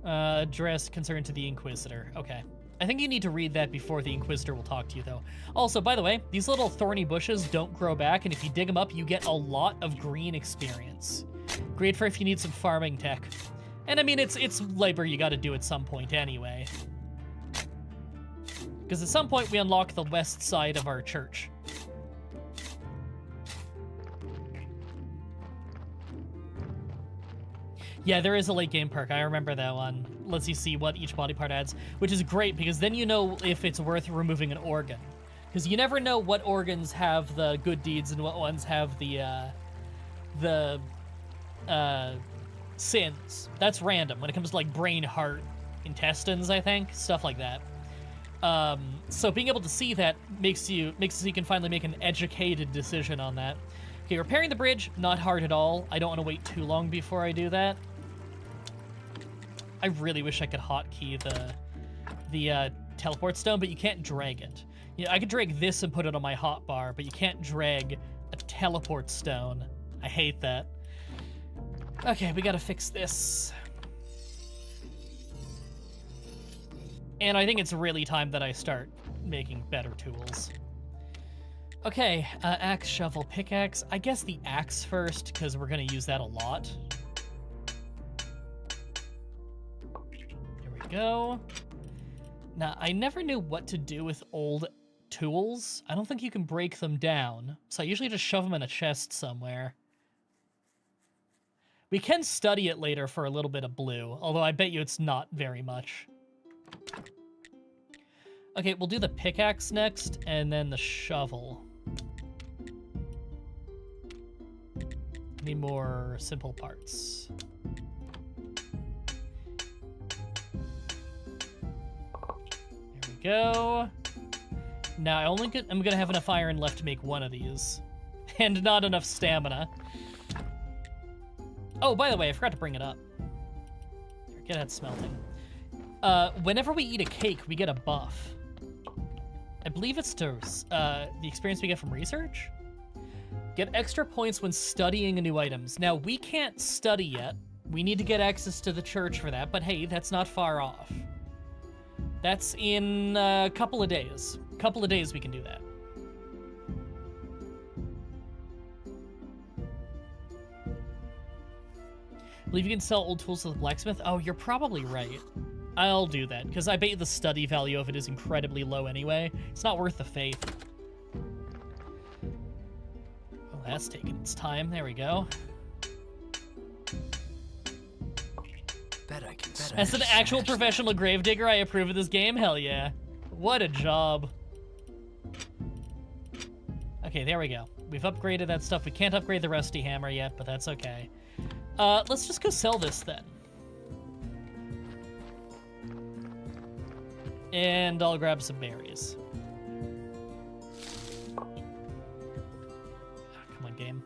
address concern to the Inquisitor. Okay. I think you need to read that before the Inquisitor will talk to you, though. Also, by the way, these little thorny bushes don't grow back, and if you dig them up, you get a lot of green experience. Great for if you need some farming tech. And I mean, it's labor you gotta do at some point anyway. Because at some point we unlock the west side of our church. Yeah, there is a late game perk. I remember that one. Lets you see what each body part adds, which is great because then you know if it's worth removing an organ. Because you never know what organs have the good deeds and what ones have the sins. That's random when it comes to like brain, heart, intestines, I think, stuff like that. So being able to see that makes it so you can finally make an educated decision on that. Okay, repairing the bridge, not hard at all. I don't want to wait too long before I do that. I really wish I could hotkey the teleport stone, but you can't drag it. Yeah, I could drag this and put it on my hotbar, but you can't drag a teleport stone. I hate that. Okay, we gotta fix this. And I think it's really time that I start making better tools. Okay, axe, shovel, pickaxe. I guess the axe first, because we're gonna use that a lot. There we go. Now, I never knew what to do with old tools. I don't think you can break them down, so I usually just shove them in a chest somewhere. We can study it later for a little bit of blue, although I bet you it's not very much. Okay, we'll do the pickaxe next, and then the shovel. Need more simple parts. There we go. Now, I'm gonna have enough iron left to make one of these. And not enough stamina. Oh, by the way, I forgot to bring it up. Here, get that smelting. Whenever we eat a cake, we get a buff. I believe it's to the experience we get from research. Get extra points when studying new items. Now, we can't study yet. We need to get access to the church for that, but hey, that's not far off. That's in a couple of days. A couple of days we can do that. I believe you can sell old tools to the blacksmith. Oh, you're probably right. I'll do that, because I bet you the study value of it is incredibly low anyway. It's not worth the faith. Oh, that's taking its time. There we go. As an actual professional gravedigger, I approve of this game. Hell yeah. What a job. Okay, there we go. We've upgraded that stuff. We can't upgrade the rusty hammer yet, but that's okay. Let's just go sell this then. And I'll grab some berries. Oh, come on, game.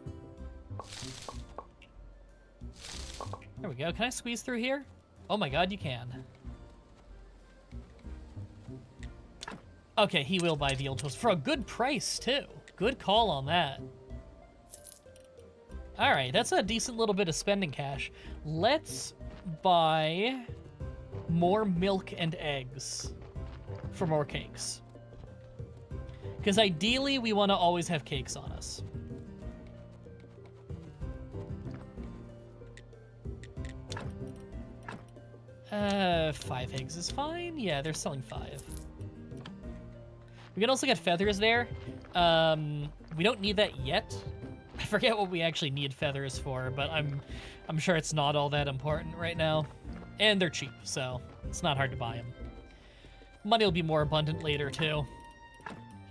There we go. Can I squeeze through here? Oh my god, you can. Okay, he will buy the old tools for a good price, too. Good call on that. Alright, that's a decent little bit of spending cash. Let's buy more milk and eggs for more cakes. Because ideally, we want to always have cakes on us. Five eggs is fine. Yeah, they're selling 5. We can also get feathers there. We don't need that yet. I forget what we actually need feathers for, but I'm sure it's not all that important right now. And they're cheap, so it's not hard to buy them. Money will be more abundant later, too.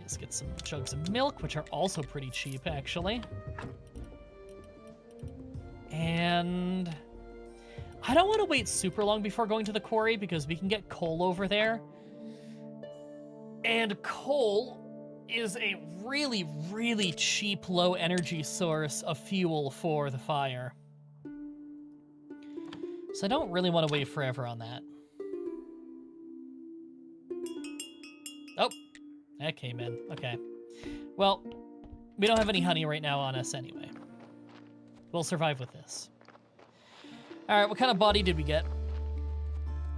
Let's get some jugs of milk, which are also pretty cheap, actually. And I don't want to wait super long before going to the quarry, because we can get coal over there. And coal is a really, really cheap, low-energy source of fuel for the fire. So I don't really want to wait forever on that. Oh, that came in. Okay. Well, we don't have any honey right now on us anyway. We'll survive with this. Alright, what kind of body did we get?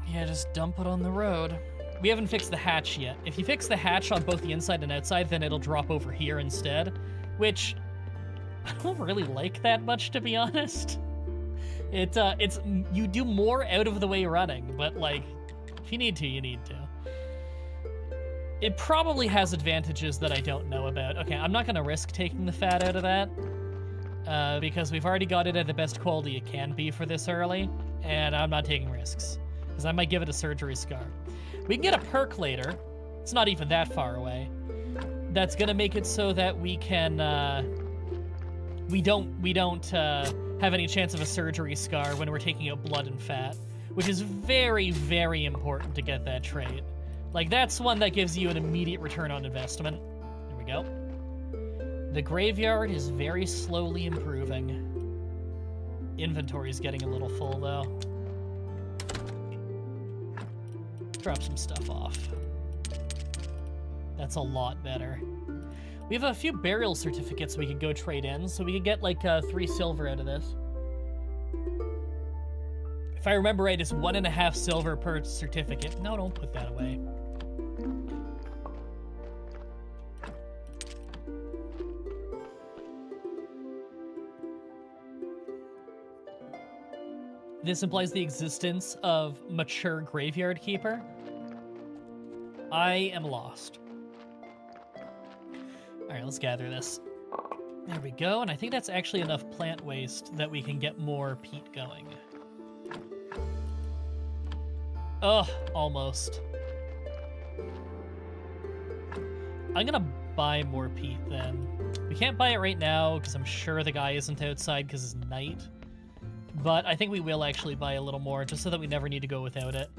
Yeah, just dump it on the road. We haven't fixed the hatch yet. If you fix the hatch on both the inside and outside, then it'll drop over here instead. Which, I don't really like that much, to be honest. It's you do more out of the way running, but like, if you need to, you need to. It probably has advantages that I don't know about. Okay, I'm not gonna risk taking the fat out of that. because we've already got it at the best quality it can be for this early, and I'm not taking risks, because I might give it a surgery scar. We can get a perk later. It's not even that far away. That's gonna make it so that we can, we don't have any chance of a surgery scar when we're taking out blood and fat, which is very, very important to get that trait. Like, that's one that gives you an immediate return on investment. There we go. The graveyard is very slowly improving. Inventory's getting a little full, though. Drop some stuff off. That's a lot better. We have a few burial certificates we could go trade in, so we could get, like, 3 silver out of this. If I remember right, it's 1.5 silver per certificate. No, don't put that away. This implies the existence of mature graveyard keeper. I am lost. All right, let's gather this. There we go, and I think that's actually enough plant waste that we can get more peat going. Ugh, almost. I'm gonna buy more peat then. We can't buy it right now because I'm sure the guy isn't outside because it's night. But I think we will actually buy a little more just so that we never need to go without it.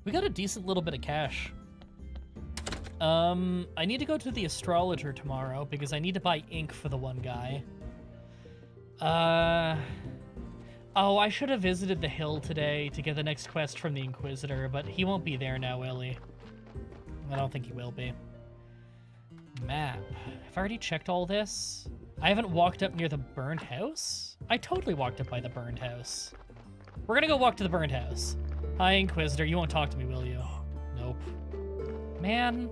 We got a decent little bit of cash. I need to go to the astrologer tomorrow because I need to buy ink for the one guy. Oh, I should have visited the hill today to get the next quest from the Inquisitor, but he won't be there now, will he? I don't think he will be. Map. Have I already checked all this? I haven't walked up near the burned house? I totally walked up by the burned house. We're gonna go walk to the burned house. Hi, Inquisitor. You won't talk to me, will you? Nope. Man.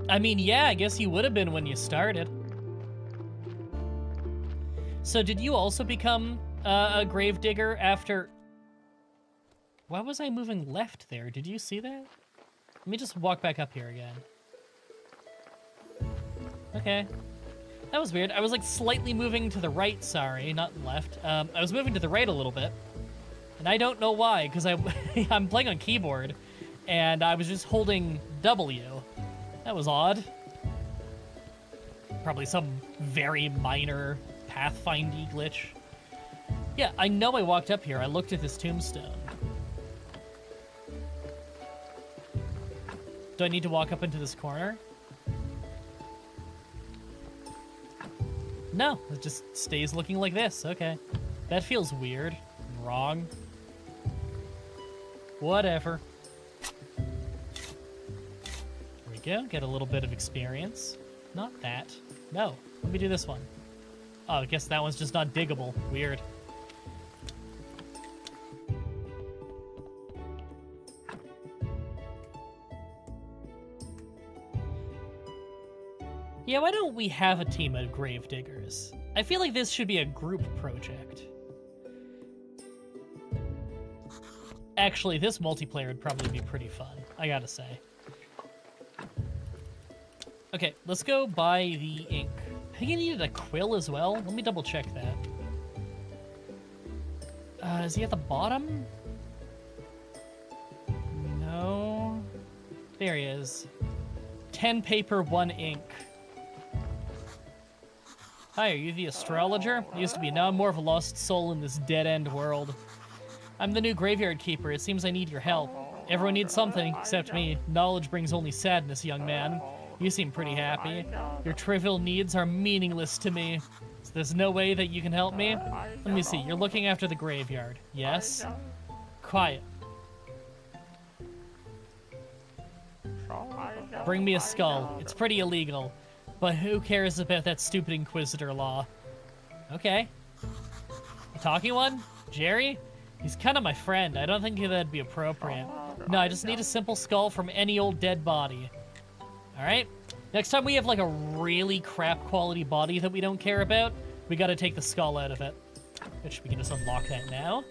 I mean, yeah, I guess you would have been when you started. So did you also become a grave digger after... Why was I moving left there? Did you see that? Let me just walk back up here again. Okay. That was weird. I was like slightly moving to the right, sorry, not left. I was moving to the right a little bit. And I don't know why, because I'm playing on keyboard, and I was just holding W. That was odd. Probably some very minor pathfinding glitch. Yeah, I know I walked up here. I looked at this tombstone. Do I need to walk up into this corner? No, it just stays looking like this. Okay. That feels weird and wrong. Whatever. There we go. Get a little bit of experience. Not that. No. Let me do this one. Oh, I guess that one's just not diggable. Weird. Yeah, why don't we have a team of grave diggers? I feel like this should be a group project. Actually, this multiplayer would probably be pretty fun, I gotta say. Okay, let's go buy the ink. I think I needed a quill as well. Let me double check that. Is he at the bottom? No. There he is. 10 paper, 1 ink. Hi, are you the astrologer? I used to be, now I'm more of a lost soul in this dead-end world. I'm the new graveyard keeper. It seems I need your help. Everyone needs something, except me. Knowledge brings only sadness, young man. You seem pretty happy. Your trivial needs are meaningless to me. So there's no way that you can help me? Let me see, you're looking after the graveyard. Yes? Quiet. Bring me a skull. It's pretty illegal. But who cares about that stupid Inquisitor law? Okay. The talking one? Jerry? He's kind of my friend. I don't think that'd be appropriate. No, I just need a simple skull from any old dead body. Alright? Next time we have like a really crap quality body that we don't care about, we gotta take the skull out of it. Which we can just unlock that now.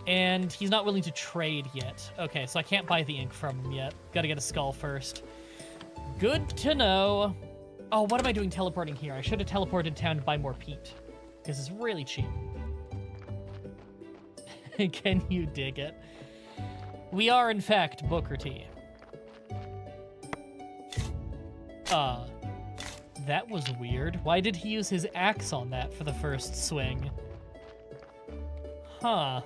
And he's not willing to trade yet. Okay, so I can't buy the ink from him yet. Gotta get a skull first. Good to know. Oh, what am I doing teleporting here? I should have teleported down to buy more peat. Because it's really cheap. Can you dig it? We are, in fact, Booker T. That was weird. Why did he use his axe on that for the first swing? Huh.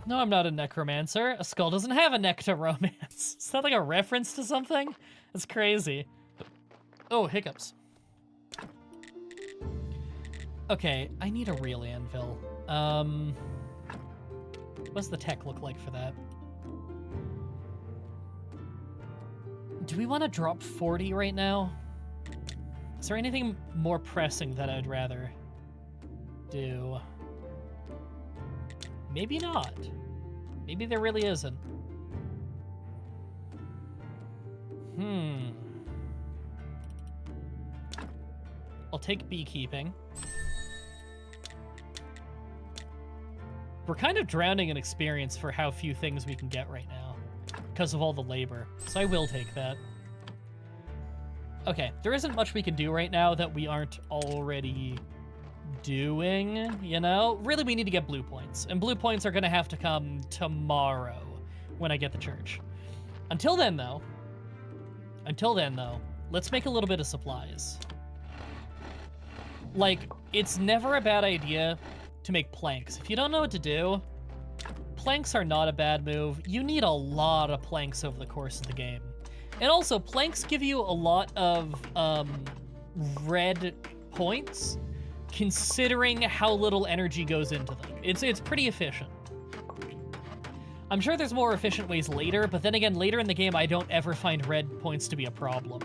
No, I'm not a necromancer. A skull doesn't have a nectaromance. Is that like a reference to something? That's crazy. Oh, hiccups. Okay, I need a real anvil. What's the tech look like for that? Do we want to drop 40 right now? Is there anything more pressing that I'd rather do? Maybe not. Maybe there really isn't. I'll take beekeeping. We're kind of drowning in experience for how few things we can get right now because of all the labor, so I will take that. Okay, there isn't much we can do right now that we aren't already doing, you know? Really, we need to get blue points, and blue points are gonna have to come tomorrow when I get the church. Until then, though, let's make a little bit of supplies. Like, it's never a bad idea to make planks. If you don't know what to do, planks are not a bad move. You need a lot of planks over the course of the game. And also, planks give you a lot of red points, considering how little energy goes into them. It's pretty efficient. I'm sure there's more efficient ways later, but then again, later in the game, I don't ever find red points to be a problem.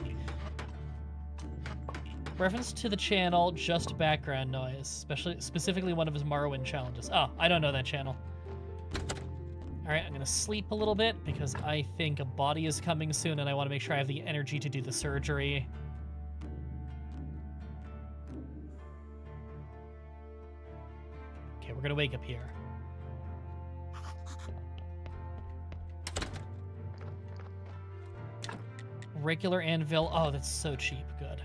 Reference to the channel, just background noise, specifically one of his Morrowind challenges. Oh, I don't know that channel. All right, I'm gonna sleep a little bit because I think a body is coming soon and I wanna make sure I have the energy to do the surgery. Okay, we're gonna wake up here. Regular anvil, oh, that's so cheap, good.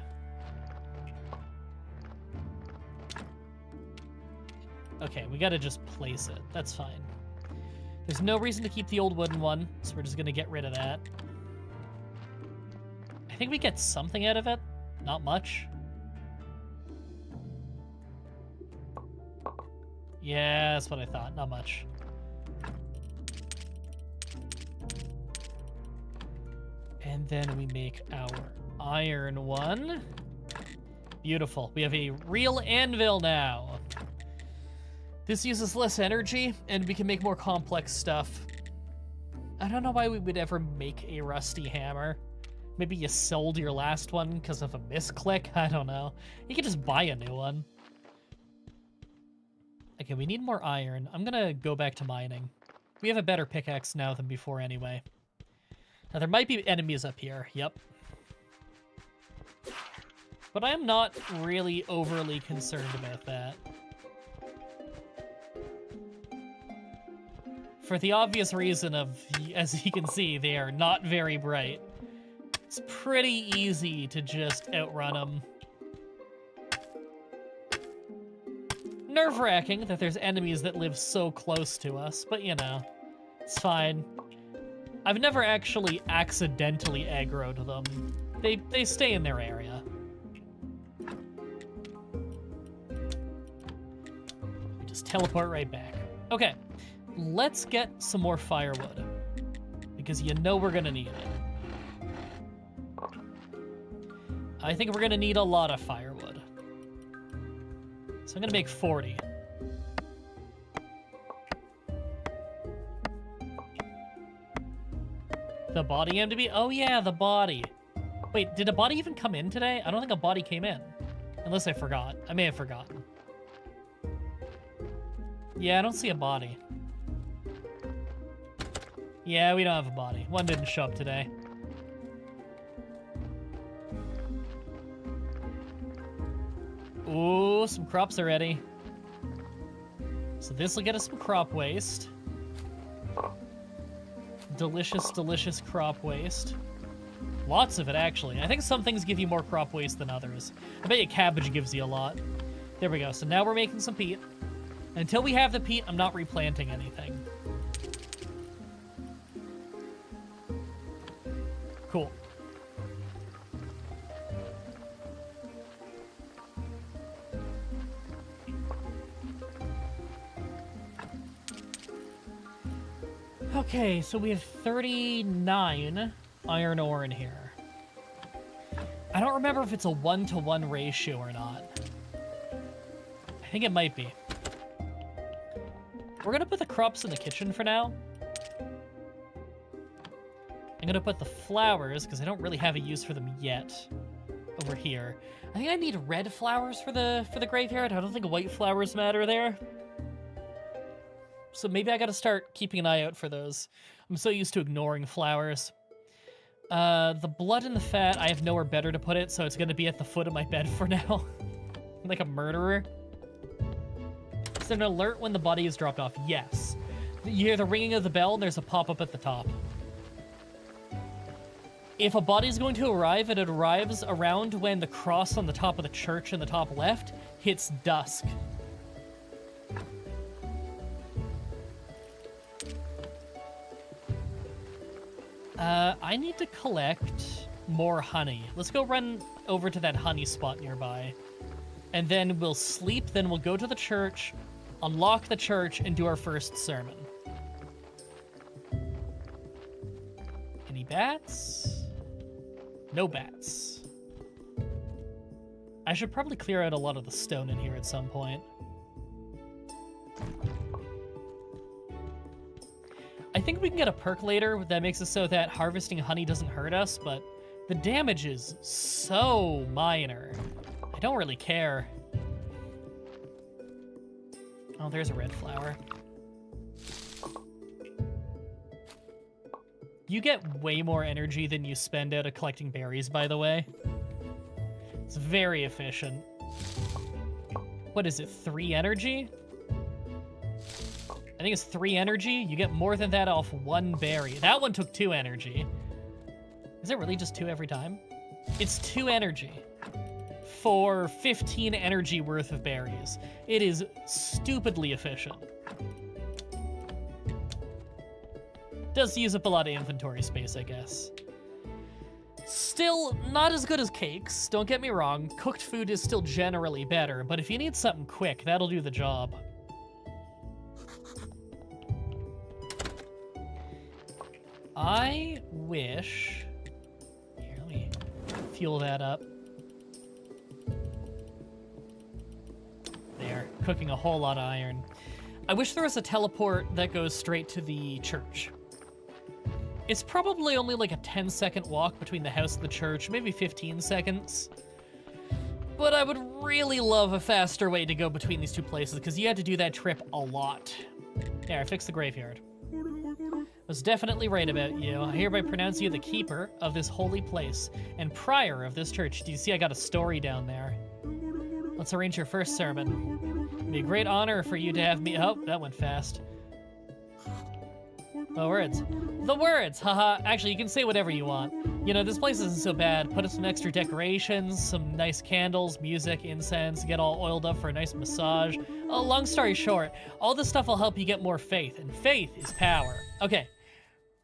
Okay, we gotta just place it. That's fine. There's no reason to keep the old wooden one, so we're just gonna get rid of that. I think we get something out of it. Not much. Yeah, that's what I thought. Not much. And then we make our iron one. Beautiful. We have a real anvil now. This uses less energy, and we can make more complex stuff. I don't know why we would ever make a rusty hammer. Maybe you sold your last one because of a misclick? I don't know. You can just buy a new one. Okay, we need more iron. I'm gonna go back to mining. We have a better pickaxe now than before anyway. Now, there might be enemies up here. Yep. But I'm not really overly concerned about that. For the obvious reason of, as you can see, they are not very bright. It's pretty easy to just outrun them. Nerve-wracking that there's enemies that live so close to us, but you know, it's fine. I've never actually accidentally aggroed them. They stay in their area. We just teleport right back. Okay. Let's get some more firewood, because you know we're gonna need it. I think we're gonna need a lot of firewood. So I'm gonna make 40. The body MTB? Oh yeah, the body. Wait, did a body even come in today? I don't think a body came in. Unless I forgot. I may have forgotten. Yeah, I don't see a body. Yeah, we don't have a body. One didn't show up today. Ooh, some crops already. So this will get us some crop waste. Delicious, delicious crop waste. Lots of it, actually. I think some things give you more crop waste than others. I bet you cabbage gives you a lot. There we go. So now we're making some peat. Until we have the peat, I'm not replanting anything. Cool. Okay, so we have 39 iron ore in here. I don't remember if it's a 1-to-1 ratio or not. I think it might be. We're gonna put the crops in the kitchen for now. I'm gonna put the flowers, because I don't really have a use for them yet, over here. I think I need red flowers for the graveyard. I don't think white flowers matter there. So maybe I gotta start keeping an eye out for those. I'm so used to ignoring flowers. The blood and the fat, I have nowhere better to put it, so it's gonna be at the foot of my bed for now. Like a murderer. Is there an alert when the body is dropped off? Yes. You hear the ringing of the bell, and there's a pop-up at the top. If a body's going to arrive, and it arrives around when the cross on the top of the church in the top left hits dusk. I need to collect more honey. Let's go run over to that honey spot nearby. And then we'll sleep, then we'll go to the church, unlock the church, and do our first sermon. Any bats? No bats. I should probably clear out a lot of the stone in here at some point. I think we can get a percolator that makes it so that harvesting honey doesn't hurt us, but the damage is so minor. I don't really care. Oh, there's a red flower. You get way more energy than you spend out of collecting berries, by the way. It's very efficient. What is it, 3 energy? I think it's 3 energy. You get more than that off 1 berry. That one took 2 energy. Is it really just 2 every time? It's 2 energy for 15 energy worth of berries. It is stupidly efficient. Does use up a lot of inventory space, I guess. Still, not as good as cakes. Don't get me wrong. Cooked food is still generally better, but if you need something quick, that'll do the job. I wish... Here, let me fuel that up. There, cooking a whole lot of iron. I wish there was a teleport that goes straight to the church. It's probably only like a 10-second walk between the house and the church, maybe 15 seconds. But I would really love a faster way to go between these two places, because you had to do that trip a lot. There, I fixed the graveyard. I was definitely right about you. I hereby pronounce you the keeper of this holy place and prior of this church. Do you see I got a story down there? Let's arrange your first sermon. It'd be a great honor for you to have me... Oh, that went fast. The words. The words! Haha. Actually, you can say whatever you want. You know, this place isn't so bad. Put up some extra decorations, some nice candles, music, incense, get all oiled up for a nice massage. Long story short, all this stuff will help you get more faith, and faith is power. Okay.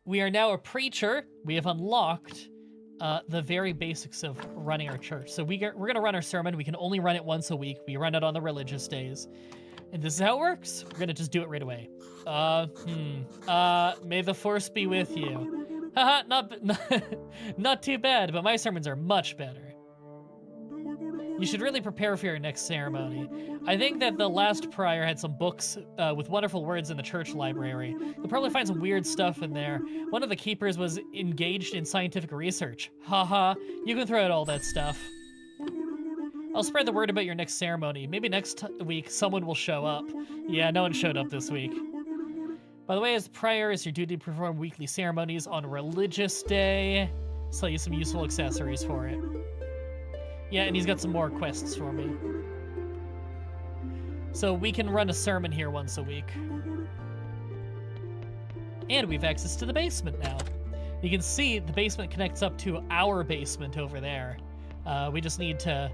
We are now a preacher. We have unlocked the very basics of running our church. So we're going to run our sermon. We can only run it once a week. We run it on the religious days. And this is how it works. We're going to just do it right away. May the force be with you. Haha, not too bad, but my sermons are much better. You should really prepare for your next ceremony. I think that the last prior had some books with wonderful words in the church library. You'll probably find some weird stuff in there. One of the keepers was engaged in scientific research. Haha, you can throw out all that stuff. I'll spread the word about your next ceremony. Maybe next week someone will show up. Yeah, no one showed up this week. By the way, as prior, it's your duty to perform weekly ceremonies on religious day. Sell you some useful accessories for it. Yeah, and he's got some more quests for me. So we can run a sermon here once a week. And we have access to the basement now. You can see the basement connects up to our basement over there. We just need to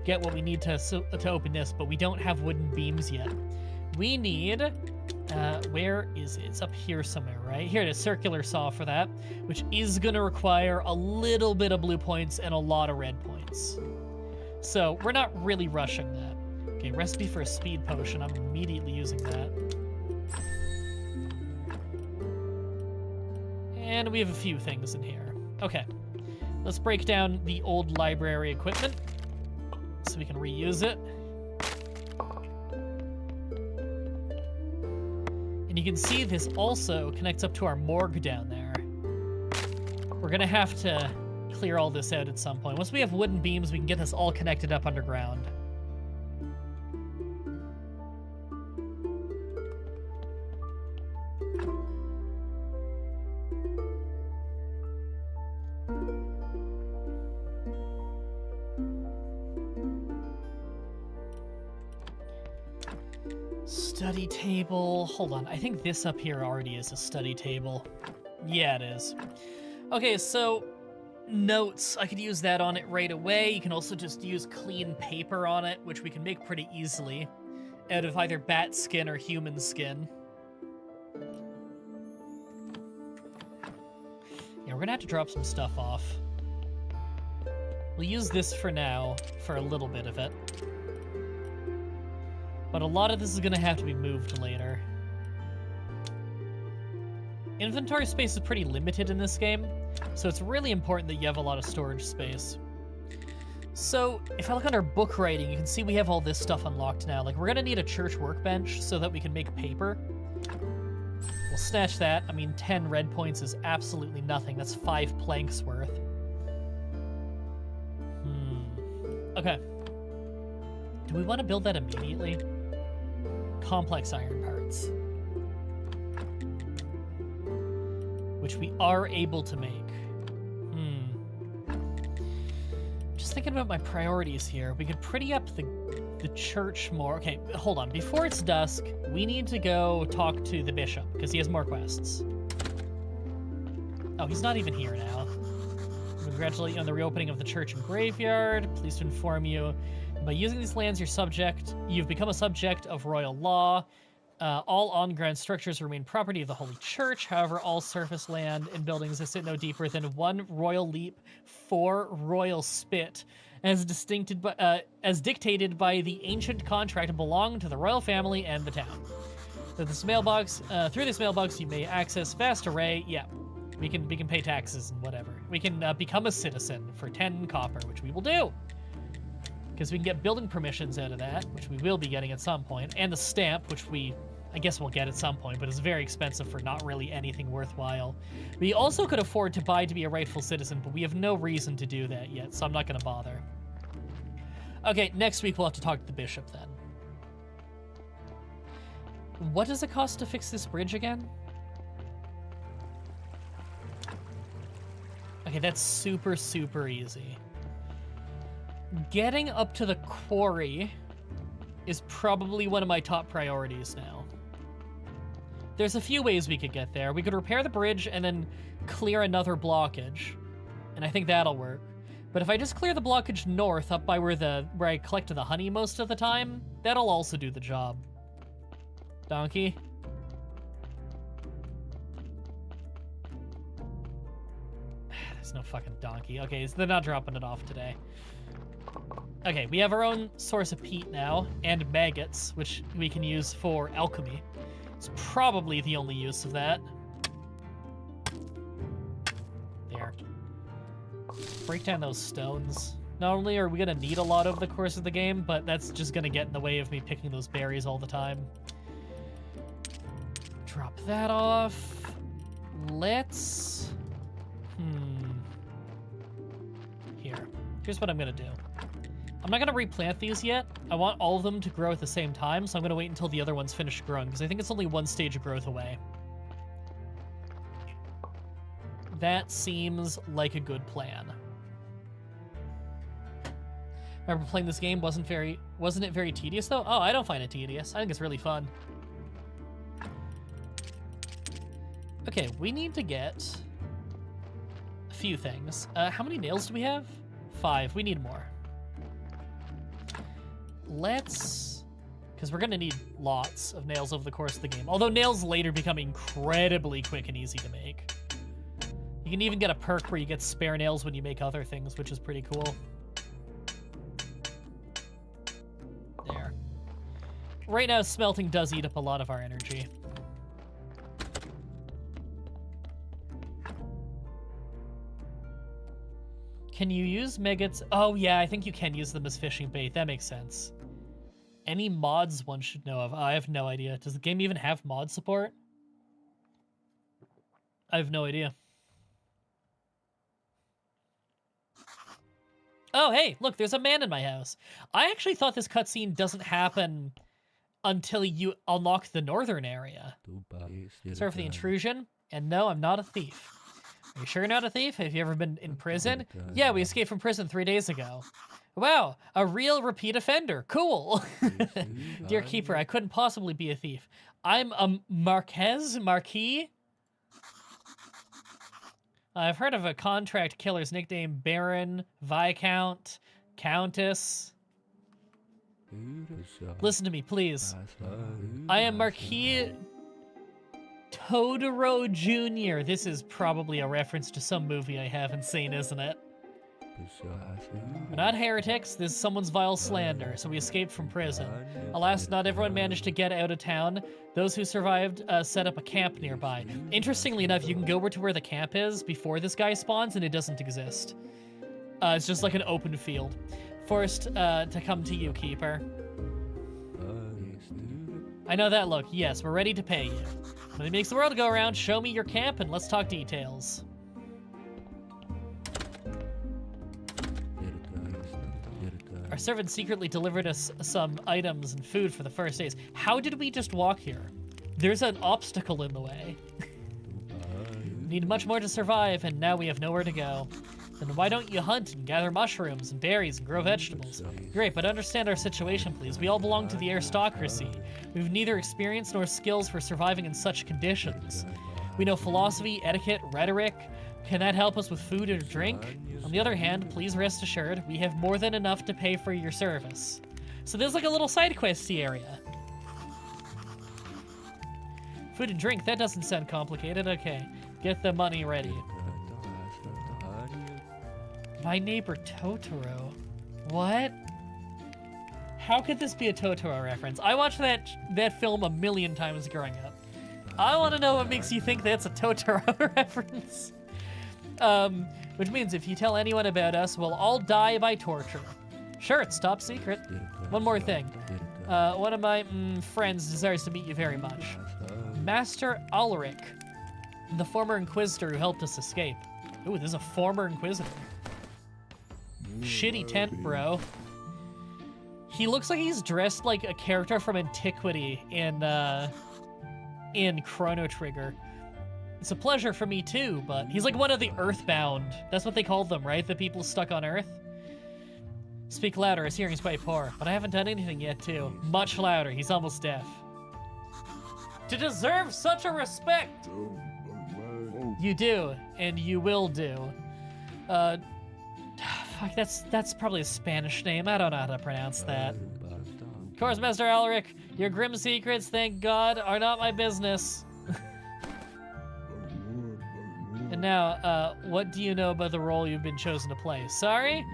get what we need to open this, but we don't have wooden beams yet. We need, where is it? It's up here somewhere, right? Here it is, circular saw for that, which is gonna require a little bit of blue points and a lot of red points. So we're not really rushing that. Okay, recipe for a speed potion. I'm immediately using that. And we have a few things in here. Okay, let's break down the old library equipment so we can reuse it. And you can see this also connects up to our morgue down there. We're gonna have to clear all this out at some point. Once we have wooden beams, we can get this all connected up underground. Study table. Hold on. I think this up here already is a study table. Yeah, it is. Okay, so notes. I could use that on it right away. You can also just use clean paper on it, which we can make pretty easily out of either bat skin or human skin. Yeah, we're gonna have to drop some stuff off. We'll use this for now, for a little bit of it. But a lot of this is going to have to be moved later. Inventory space is pretty limited in this game, so it's really important that you have a lot of storage space. So, if I look under book writing, you can see we have all this stuff unlocked now. Like, we're going to need a church workbench so that we can make paper. We'll snatch that. I mean, 10 red points is absolutely nothing. That's 5 planks worth. Okay. Do we want to build that immediately? Complex iron parts, which we are able to make. Just thinking about my priorities here. We could pretty up the church more. Okay, hold on. Before it's dusk, we need to go talk to the bishop because he has more quests. Oh, he's not even here now. Congratulate you on the reopening of the church and graveyard. Pleased to inform you, by using these lands, you've become a subject of royal law. All on-ground structures remain property of the Holy Church. However, all surface land and buildings that sit no deeper than 1 royal leap, 4 royal spit, as dictated by the ancient contract, belong to the royal family and the town. Through this mailbox, you may access vast array. Yeah, we can pay taxes and whatever. We can become a citizen for 10 copper, which we will do. Because we can get building permissions out of that, which we will be getting at some point, and the stamp, which I guess we'll get at some point, but it's very expensive for not really anything worthwhile. We also could afford to buy to be a rightful citizen, but we have no reason to do that yet, so I'm not going to bother. Okay, next week we'll have to talk to the bishop then. What does it cost to fix this bridge again? Okay, that's super, super easy. Getting up to the quarry is probably one of my top priorities now. There's a few ways we could get there. We could repair the bridge and then clear another blockage, and I think that'll work. But if I just clear the blockage north up by where I collected the honey most of the time, that'll also do the job. Donkey? There's no fucking donkey. Okay, so they're not dropping it off today. Okay, we have our own source of peat now, and maggots, which we can use for alchemy. It's probably the only use of that. There. Break down those stones. Not only are we going to need a lot over the course of the game, but that's just going to get in the way of me picking those berries all the time. Drop that off. Let's... Here's what I'm going to do. I'm not going to replant these yet. I want all of them to grow at the same time, so I'm going to wait until the other ones finish growing, because I think it's only 1 stage of growth away. That seems like a good plan. Remember playing this game? Wasn't it very tedious though? Oh, I don't find it tedious. I think it's really fun. Okay, we need to get a few things. How many nails do we have? 5. We need more. Let's... because we're going to need lots of nails over the course of the game. Although nails later become incredibly quick and easy to make. You can even get a perk where you get spare nails when you make other things, which is pretty cool. There. Right now, smelting does eat up a lot of our energy. Can you use maggots? Oh yeah, I think you can use them as fishing bait. That makes sense. Any mods one should know of? Oh, I have no idea. Does the game even have mod support? I have no idea. Oh, hey, look, there's a man in my house. I actually thought this cutscene doesn't happen until you unlock the northern area. Sorry for the intrusion. And no, I'm not a thief. Are you sure you're not a thief? Have you ever been in prison? Yeah, we escaped from prison 3 days ago. Wow, a real repeat offender. Cool. Dear Keeper, I couldn't possibly be a thief. I'm a Marquis? I've heard of a contract killer's nickname, Baron, Viscount, Countess. Listen to me, please. I am Marquis Totoro Jr. This is probably a reference to some movie I haven't seen, isn't it? We're not heretics, this is someone's vile slander, so we escaped from prison. Alas, not everyone managed to get out of town. Those who survived set up a camp nearby. Interestingly enough, you can go to where the camp is before this guy spawns, and it doesn't exist. It's just like an open field. Forced to come to you, Keeper. I know that look. Yes, we're ready to pay you. When it makes the world go around, show me your camp and let's talk details. Our servant secretly delivered us some items and food for the first days. How did we just walk here? There's an obstacle in the way. Need much more to survive, and now we have nowhere to go. Then why don't you hunt and gather mushrooms and berries and grow vegetables? Great, but understand our situation, please. We all belong to the aristocracy. We've neither experience nor skills for surviving in such conditions. We know philosophy, etiquette, rhetoric. Can that help us with food or drink? On the other hand, please rest assured, we have more than enough to pay for your service. So there's like a little side questy area. Food and drink, that doesn't sound complicated. Okay, get the money ready. My neighbor Totoro. What? How could this be a Totoro reference? I watched that film a million times growing up. I want to know what makes you think that's a Totoro reference. Which means if you tell anyone about us, we'll all die by torture. Sure, it's top secret. One more thing. One of my friends desires to meet you very much. Master Ulrich, the former Inquisitor who helped us escape. Ooh, this is a former Inquisitor. Shitty tent, bro. He looks like he's dressed like a character from Antiquity in Chrono Trigger. It's a pleasure for me too, but he's like one of the Earthbound. That's what they called them, right? The people stuck on Earth? Speak louder, his hearing's quite poor, but I haven't done anything yet too. Much louder, he's almost deaf. To deserve such a respect! You do, and you will do. Fuck, that's probably a Spanish name. I don't know how to pronounce that. Of course, Master Ulrich, your grim secrets, thank God, are not my business. And now, what do you know about the role you've been chosen to play? Sorry?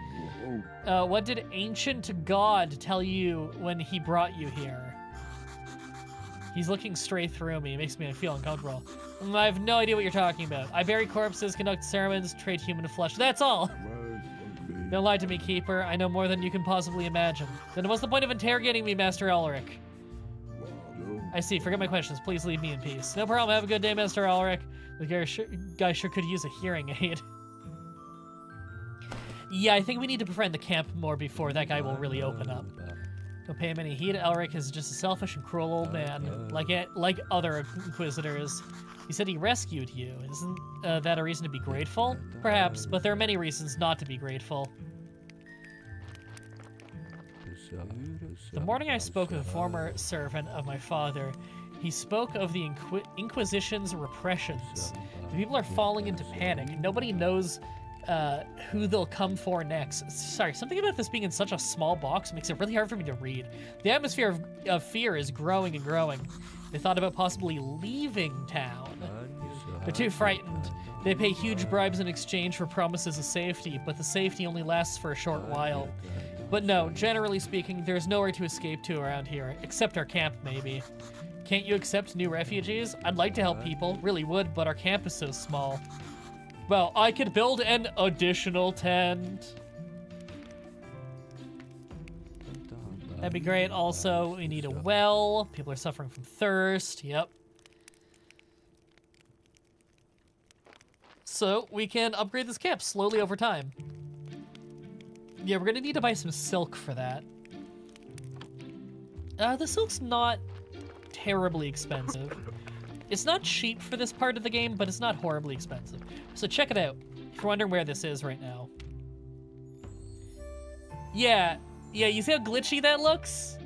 What did Ancient God tell you when he brought you here? He's looking straight through me. It makes me feel uncomfortable. I have no idea what you're talking about. I bury corpses, conduct sermons, trade human flesh. That's all! Don't lie to me, Keeper. I know more than you can possibly imagine. Then what's the point of interrogating me, Master Ulrich? I see. Forget my questions. Please leave me in peace. No problem. Have a good day, Master Ulrich. The guy sure could use a hearing aid. Yeah, I think we need to befriend the camp more before that guy will really open up. Don't pay him any heed. Ulrich is just a selfish and cruel old man, like other Inquisitors. He said he rescued you. Isn't that a reason to be grateful? Perhaps, but there are many reasons not to be grateful. The morning I spoke with a former servant of my father, he spoke of the Inquisition's repressions. The people are falling into panic. Nobody knows who they'll come for next. Sorry, something about this being in such a small box makes it really hard for me to read. The atmosphere of fear is growing and growing. They thought about possibly leaving town. They're too frightened. They pay huge bribes in exchange for promises of safety, but the safety only lasts for a short while. But no, generally speaking, there's nowhere to escape to around here, except our camp, maybe. Can't you accept new refugees? I'd like to help people, really would, but our camp is so small. Well, I could build an additional tent. That'd be great. Also, we need a well. People are suffering from thirst. Yep. So we can upgrade this camp slowly over time. Yeah, we're gonna need to buy some silk for that. The silk's not terribly expensive. It's not cheap for this part of the game, but it's not horribly expensive. So check it out, if you're wondering where this is right now. Yeah, you see how glitchy that looks?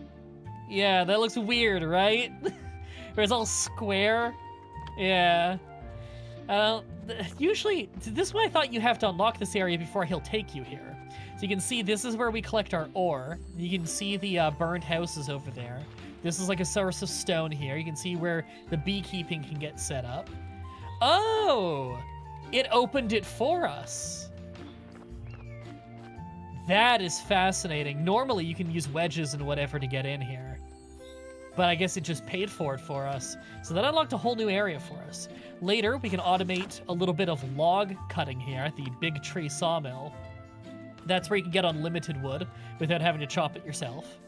Yeah, that looks weird, right? Where it's all square. Yeah. Usually, this is why I thought you have to unlock this area before he'll take you here. So you can see this is where we collect our ore. You can see the burned houses over there. This is like a source of stone here. You can see where the beekeeping can get set up. Oh! It opened it for us. That is fascinating. Normally you can use wedges and whatever to get in here. But I guess it just paid for it for us. So that unlocked a whole new area for us. Later, we can automate a little bit of log cutting here at the Big Tree Sawmill. That's where you can get unlimited wood without having to chop it yourself.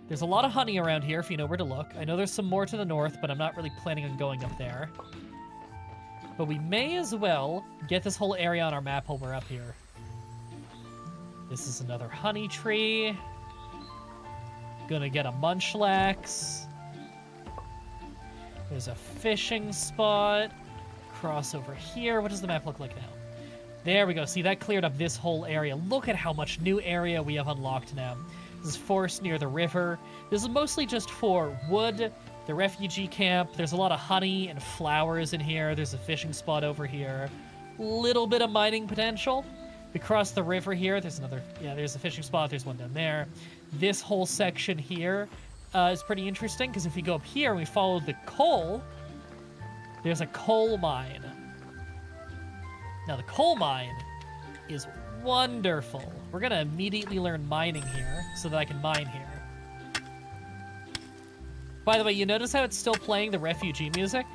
There's a lot of honey around here if you know where to look. I know there's some more to the north, but I'm not really planning on going up there. But we may as well get this whole area on our map while we're up here. This is another honey tree. Gonna get a munchlax. There's a fishing spot. Cross over here. What does the map look like now? There we go. See, that cleared up this whole area. Look at how much new area we have unlocked now. This is forest near the river. This is mostly just for wood, the refugee camp. There's a lot of honey and flowers in here. There's a fishing spot over here. Little bit of mining potential. We cross the river here. There's another, yeah, there's a fishing spot. There's one down there. This whole section here is pretty interesting because if we go up here and we follow the coal, there's a coal mine. Now the coal mine is wonderful. We're gonna immediately learn mining here so that I can mine here. By the way, you notice how it's still playing the refugee music?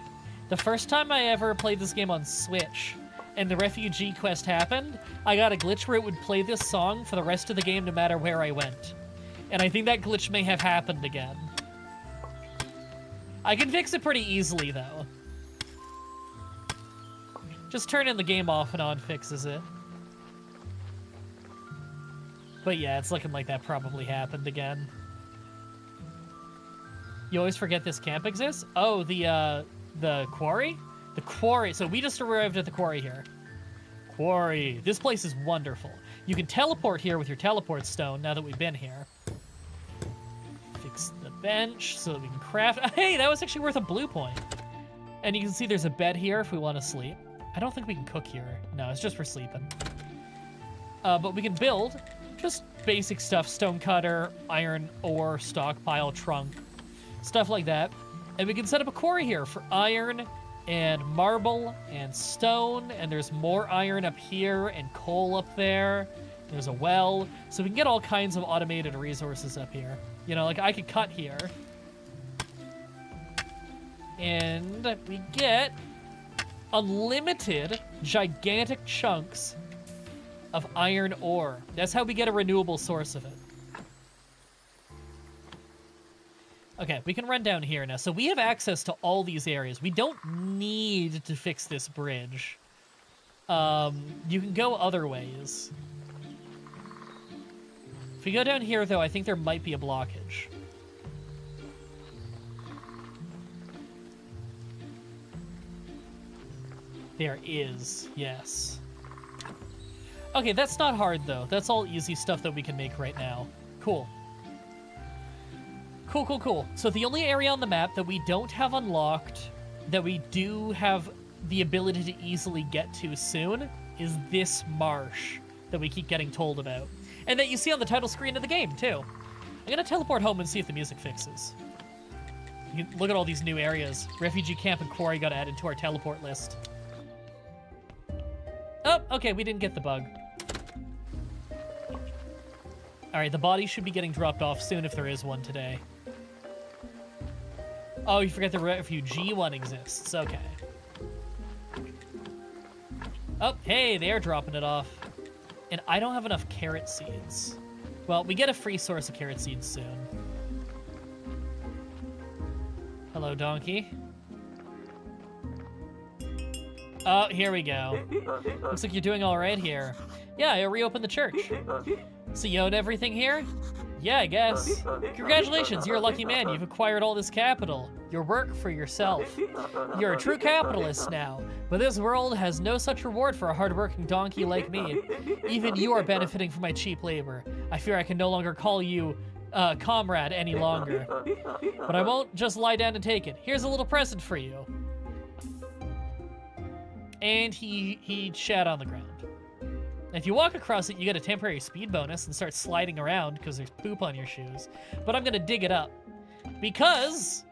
The first time I ever played this game on Switch and the refugee quest happened, I got a glitch where it would play this song for the rest of the game no matter where I went. And I think that glitch may have happened again. I can fix it pretty easily though. Just turning the game off and on fixes it. But yeah, it's looking like that probably happened again. You always forget this camp exists? Oh, the quarry? The quarry. So we just arrived at the quarry here. Quarry. This place is wonderful. You can teleport here with your teleport stone now that we've been here. Fix the bench so that we can craft. Hey, that was actually worth a blue point. And you can see there's a bed here if we want to sleep. I don't think we can cook here. No, it's just for sleeping. But we can build just basic stuff. Stone cutter, iron ore, stockpile, trunk, stuff like that. And we can set up a quarry here for iron and marble and stone. And there's more iron up here and coal up there. There's a well. So we can get all kinds of automated resources up here. You know, like I could cut here. And we get unlimited, gigantic chunks of iron ore. That's how we get a renewable source of it. Okay, we can run down here now. So we have access to all these areas. We don't need to fix this bridge. You can go other ways. If we go down here, though, I think there might be a blockage. There is, yes. Okay, that's not hard, though. That's all easy stuff that we can make right now. Cool. Cool, cool, cool. So the only area on the map that we don't have unlocked, that we do have the ability to easily get to soon, is this marsh that we keep getting told about. And that you see on the title screen of the game, too. I'm gonna teleport home and see if the music fixes. You can look at all these new areas. Refugee camp and quarry got added to our teleport list. Oh, okay, we didn't get the bug. Alright, the body should be getting dropped off soon if there is one today. Oh, you forget the refugee one exists. Okay. Oh, hey, they're dropping it off. And I don't have enough carrot seeds. Well, we get a free source of carrot seeds soon. Hello, donkey. Oh, here we go. Looks like you're doing all right here. Yeah, I reopened the church. So you own everything here? Yeah, I guess. Congratulations, you're a lucky man. You've acquired all this capital. Your work for yourself. You're a true capitalist now. But this world has no such reward for a hardworking donkey like me. Even you are benefiting from my cheap labor. I fear I can no longer call you comrade any longer. But I won't just lie down and take it. Here's a little present for you. And he shat on the ground. If you walk across it, you get a temporary speed bonus and start sliding around because there's poop on your shoes. But I'm gonna dig it up because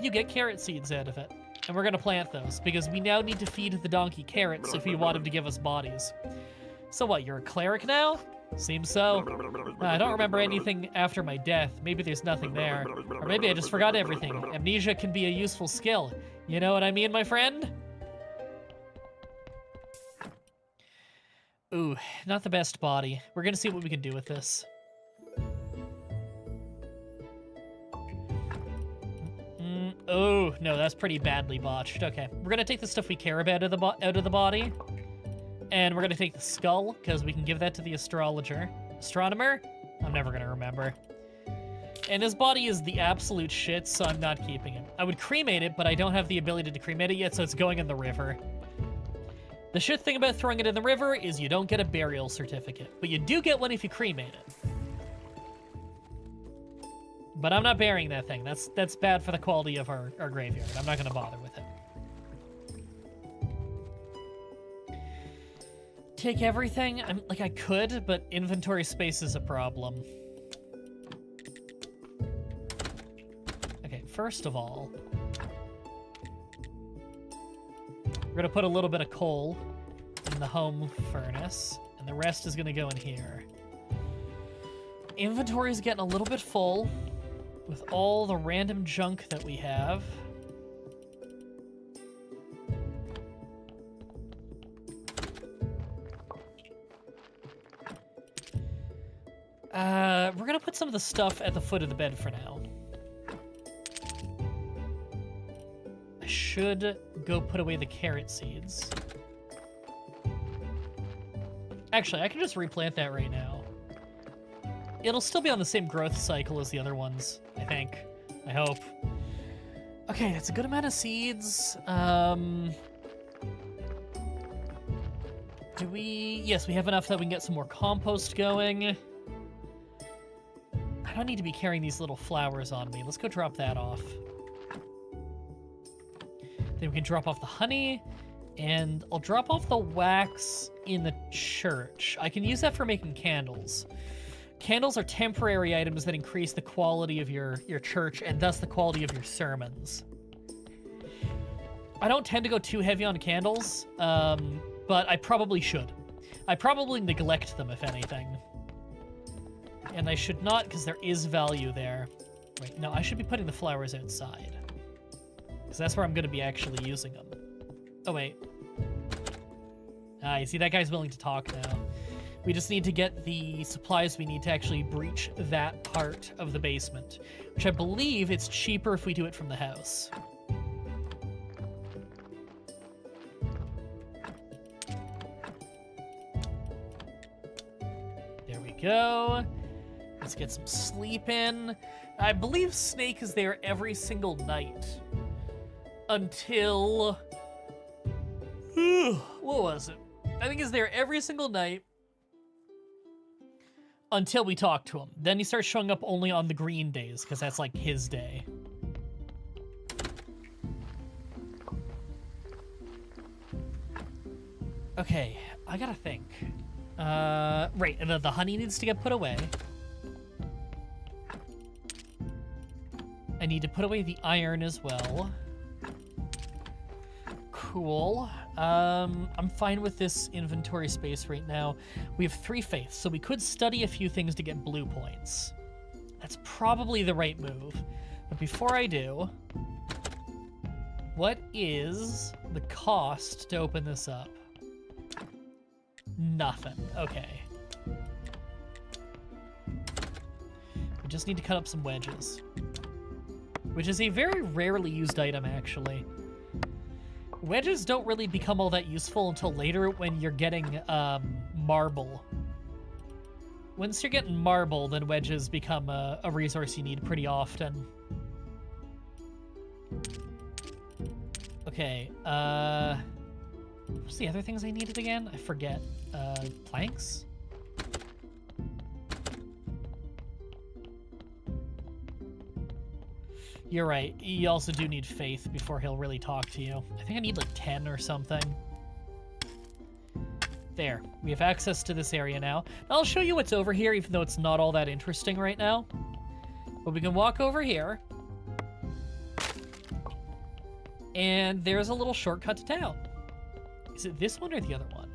you get carrot seeds out of it. And we're gonna plant those because we now need to feed the donkey carrots if we want him to give us bodies. So what, you're a cleric now? Seems so. I don't remember anything after my death. Maybe there's nothing there. Or maybe I just forgot everything. Amnesia can be a useful skill. You know what I mean, my friend? Ooh, not the best body. We're gonna see what we can do with this. Oh, no, that's pretty badly botched. Okay, we're gonna take the stuff we care about out of the body. And we're gonna take the skull, because we can give that to the astrologer. Astronomer? I'm never gonna remember. And his body is the absolute shit, so I'm not keeping it. I would cremate it, but I don't have the ability to cremate it yet, so it's going in the river. The shit thing about throwing it in the river is you don't get a burial certificate, but you do get one if you cremate it. But I'm not burying that thing. That's bad for the quality of our graveyard. I'm not gonna bother with it. Take everything? I could, but inventory space is a problem. Okay, first of all, we're gonna put a little bit of coal in the home furnace, and the rest is gonna go in here. Inventory is getting a little bit full with all the random junk that we have. We're gonna put some of the stuff at the foot of the bed for now. I should go put away the carrot seeds. Actually, I can just replant that right now. It'll still be on the same growth cycle as the other ones, I think. I hope. Okay, that's a good amount of seeds. Do we... Yes, we have enough that we can get some more compost going. I don't need to be carrying these little flowers on me. Let's go drop that off. Then we can drop off the honey, and I'll drop off the wax in the church. I can use that for making candles. Candles are temporary items that increase the quality of your church, and thus the quality of your sermons. I don't tend to go too heavy on candles, but I probably should. I probably neglect them, if anything. And I should not, because there is value there. Wait, no, I should be putting the flowers outside. Because that's where I'm going to be actually using them. Oh, wait. Ah, you see, that guy's willing to talk now. We just need to get the supplies we need to actually breach that part of the basement. Which I believe it's cheaper if we do it from the house. There we go. Let's get some sleep in. I believe Snake is there every single night. Until... what was it? I think he's there every single night until we talk to him. Then he starts showing up only on the green days, because that's like his day. Okay, I gotta think. Right, and the honey needs to get put away. I need to put away the iron as well. Cool. I'm fine with this inventory space right now. We have 3 faiths, so we could study a few things to get blue points. That's probably the right move. But before I do, what is the cost to open this up? Nothing. Okay. We just need to cut up some wedges. Which is a very rarely used item, actually. Wedges don't really become all that useful until later when you're getting marble. Once you're getting marble, then wedges become a resource you need pretty often. Okay, what's the other things I needed again? I forget. Planks? You're right. You also do need faith before he'll really talk to you. I think I need like 10 or something. There. We have access to this area now. I'll show you what's over here, even though it's not all that interesting right now. But we can walk over here. And there's a little shortcut to town. Is it this one or the other one?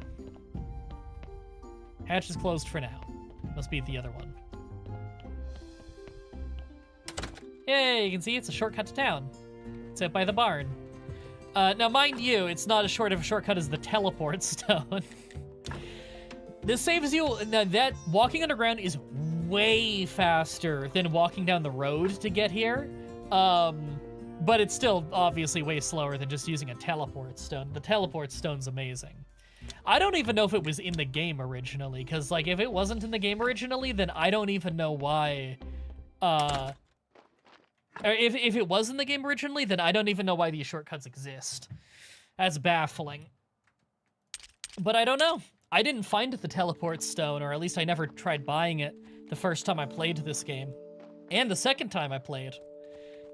Hatch is closed for now. Must be the other one. Yay, you can see it's a shortcut to town. It's out by the barn. Now, mind you, it's not as short of a shortcut as the teleport stone. This saves you... That walking underground is way faster than walking down the road to get here. But it's still obviously way slower than just using a teleport stone. The teleport stone's amazing. I don't even know if it was in the game originally, because, like, if it wasn't in the game originally, then I don't even know why... Or if it was in the game originally, then I don't even know why these shortcuts exist. That's baffling. But I don't know. I didn't find the teleport stone, or at least I never tried buying it the first time I played this game. And the second time I played.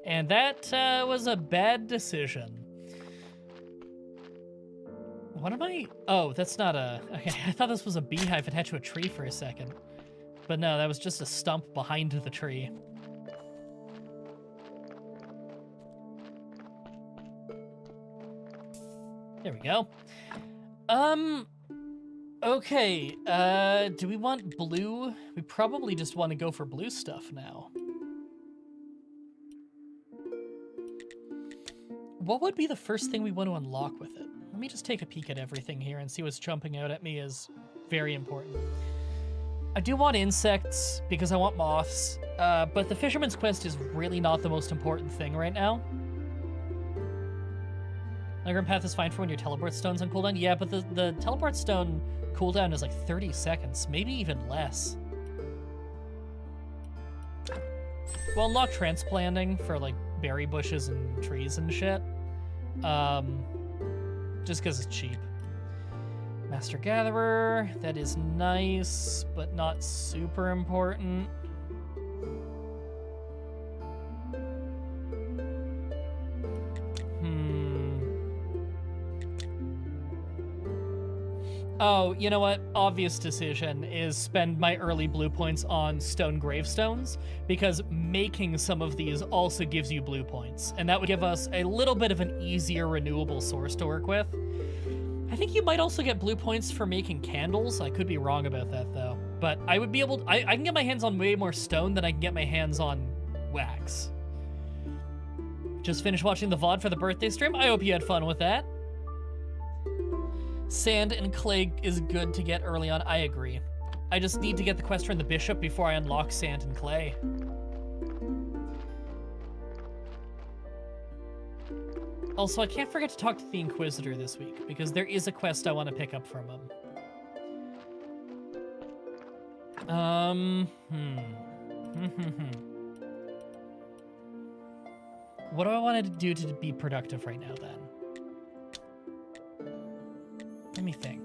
And that was a bad decision. What am I... Oh, that's not a... Okay, I thought this was a beehive attached to a tree for a second. But no, that was just a stump behind the tree. There we go. Okay, do we want blue? We probably just want to go for blue stuff now. What would be the first thing we want to unlock with it? Let me just take a peek at everything here and see what's jumping out at me is very important. I do want insects because I want moths, but the Fisherman's Quest is really not the most important thing right now. Underground path is fine for when your teleport stone's on cooldown. Yeah, but the teleport stone cooldown is like 30 seconds, maybe even less. We'll unlock transplanting for like berry bushes and trees and shit. Just because it's cheap. Master Gatherer, that is nice, but not super important. Oh, you know what? Obvious decision is spend my early blue points on stone gravestones, because making some of these also gives you blue points, and that would give us a little bit of an easier renewable source to work with. I think you might also get blue points for making candles. I could be wrong about that, though. But I would be able to... I can get my hands on way more stone than I can get my hands on wax. Just finished watching the VOD for the birthday stream. I hope you had fun with that. Sand and clay is good to get early on. I agree. I just need to get the quest from the bishop before I unlock sand and clay. Also, I can't forget to talk to the Inquisitor this week, because there is a quest I want to pick up from him. What do I want to do to be productive right now, then? Let me think.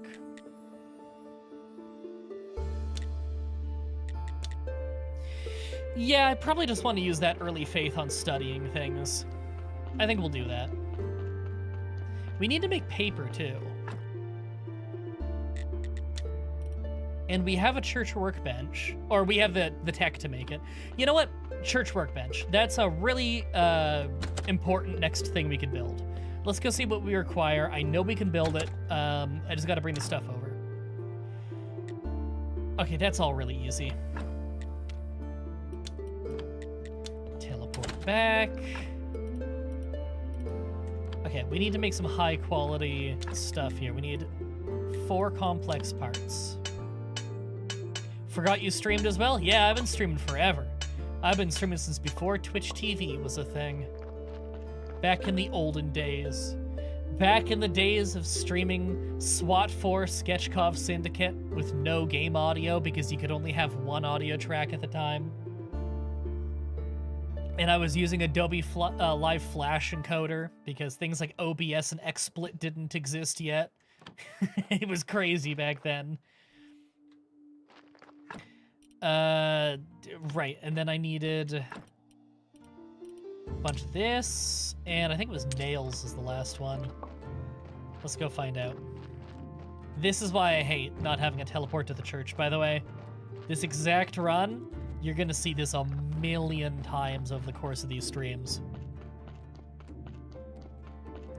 Yeah, I probably just want to use that early faith on studying things. I think we'll do that. We need to make paper, too. And we have a church workbench. Or we have the tech to make it. You know what? Church workbench. That's a really important next thing we could build. Let's go see what we require. I know we can build it. I just got to bring the stuff over. Okay, that's all really easy. Teleport back. Okay, we need to make some high quality stuff here. We need 4 complex parts. Forgot you streamed as well? Yeah, I've been streaming forever. I've been streaming since before Twitch TV was a thing. Back in the olden days. Back in the days of streaming SWAT 4 Sketchkov Syndicate with no game audio because you could only have one audio track at the time. And I was using Adobe Live Flash encoder because things like OBS and XSplit didn't exist yet. It was crazy back then. Right, and then I needed a bunch of this, and I think it was nails is the last one. Let's go find out. This is why I hate not having a teleport to the church, by the way. This exact run, you're gonna see this a million times over the course of these streams.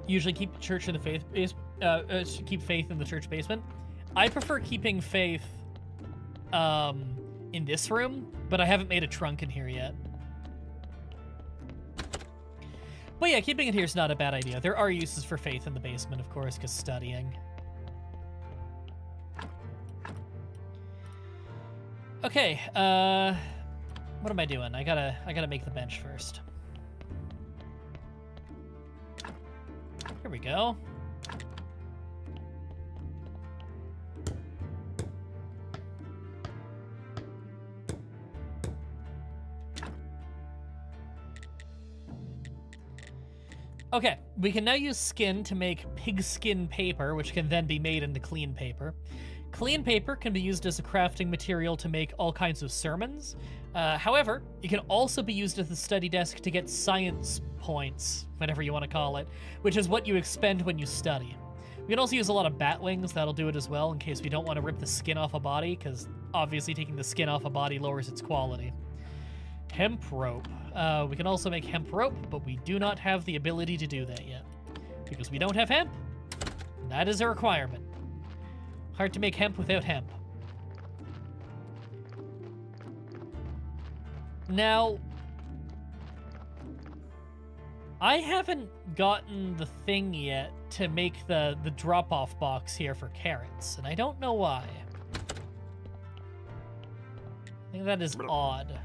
Usually keep church in the faith keep faith in the church basement. I prefer keeping faith in this room, but I haven't made a trunk in here yet. But yeah, keeping it here is not a bad idea. There are uses for faith in the basement, of course, because studying. Okay, what am I doing? I gotta make the bench first. Here we go. Okay, we can now use skin to make pigskin paper, which can then be made into clean paper. Clean paper can be used as a crafting material to make all kinds of sermons. However, it can also be used as a study desk to get science points, whatever you want to call it, which is what you expend when you study. We can also use a lot of bat wings, that'll do it as well, in case we don't want to rip the skin off a body, because obviously taking the skin off a body lowers its quality. Hemp rope. We can also make hemp rope, but we do not have the ability to do that yet. Because we don't have hemp. That is a requirement. Hard to make hemp without hemp. Now, I haven't gotten the thing yet to make the drop-off box here for carrots, and I don't know why. I think that is odd.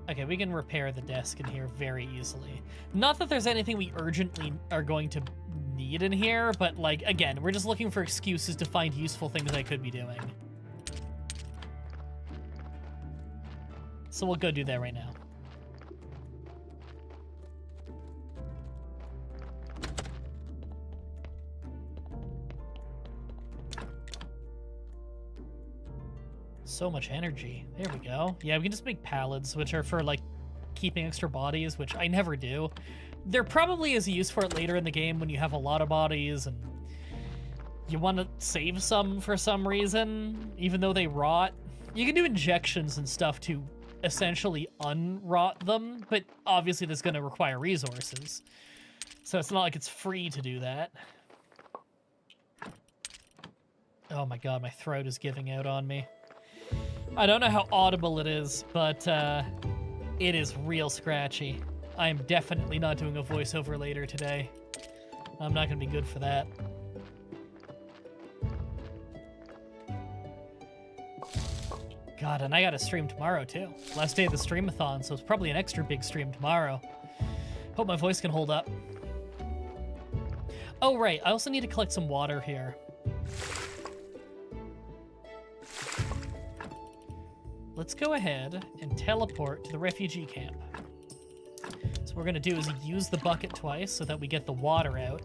Okay, we can repair the desk in here very easily. Not that there's anything we urgently are going to need in here, but, like, again, we're just looking for excuses to find useful things I could be doing. So we'll go do that right now. So much energy. There we go. Yeah, we can just make pallets, which are for, like, keeping extra bodies, which I never do. There probably is a use for it later in the game when you have a lot of bodies and you want to save some for some reason, even though they rot. You can do injections and stuff to essentially unrot them, but obviously that's going to require resources. So it's not like it's free to do that. Oh my god, my throat is giving out on me. I don't know how audible it is, but it is real scratchy. I am definitely not doing a voiceover later today. I'm not going to be good for that. God, and I got to stream tomorrow, too. Last day of the streamathon, so it's probably an extra big stream tomorrow. Hope my voice can hold up. Oh, right. I also need to collect some water here. Let's go ahead and teleport to the refugee camp. So what we're going to do is use the bucket twice so that we get the water out.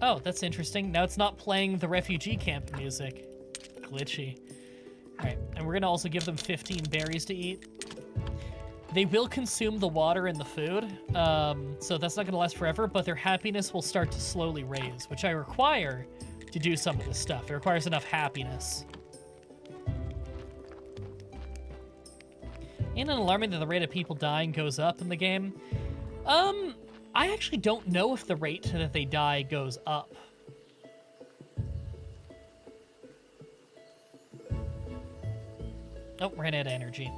Oh, that's interesting. Now it's not playing the refugee camp music. glitchy. Alright, and we're gonna also give them 15 berries to eat. They will consume the water and the food, so that's not gonna last forever, but their happiness will start to slowly raise, which I require to do some of this stuff. It requires enough happiness. Ain't it alarming that the rate of people dying goes up in the game? I actually don't know if the rate that they die goes up. Oh, ran out of energy.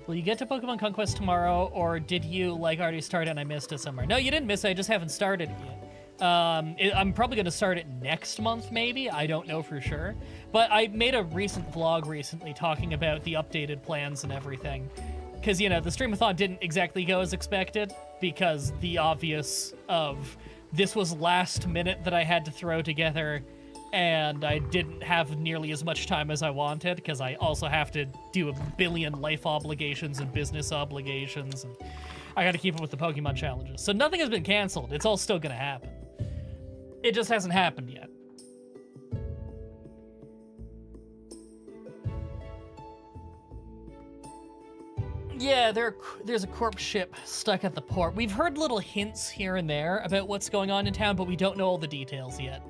Will you get to Pokemon Conquest tomorrow, or did you, like, already start it and I missed it somewhere? No, you didn't miss it, I just haven't started it yet. I'm probably going to start it next month, maybe. I don't know for sure. But I made a recent vlog recently talking about the updated plans and everything. Because, you know, the Streamathon didn't exactly go as expected, because the obvious of this was last minute that I had to throw together, and I didn't have nearly as much time as I wanted, because I also have to do a billion life obligations and business obligations, and I gotta keep up with the Pokemon challenges. So nothing has been canceled. It's all still gonna happen. It just hasn't happened yet. Yeah, there's a corpse ship stuck at the port. We've heard little hints here and there about what's going on in town, but we don't know all the details yet.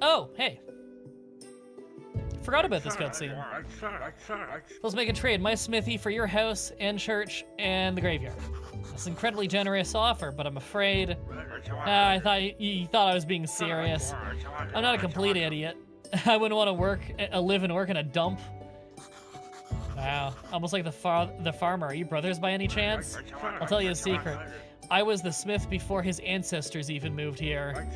Oh, hey. Forgot about this cutscene. Let's make a trade. My smithy for your house and church and the graveyard. That's an incredibly generous offer, but I'm afraid... I thought you thought I was being serious. I'm not a complete idiot. I wouldn't want to live and work in a dump. Wow, almost like the farmer. Are you brothers by any chance? I'll tell you a secret. I was the smith before his ancestors even moved here.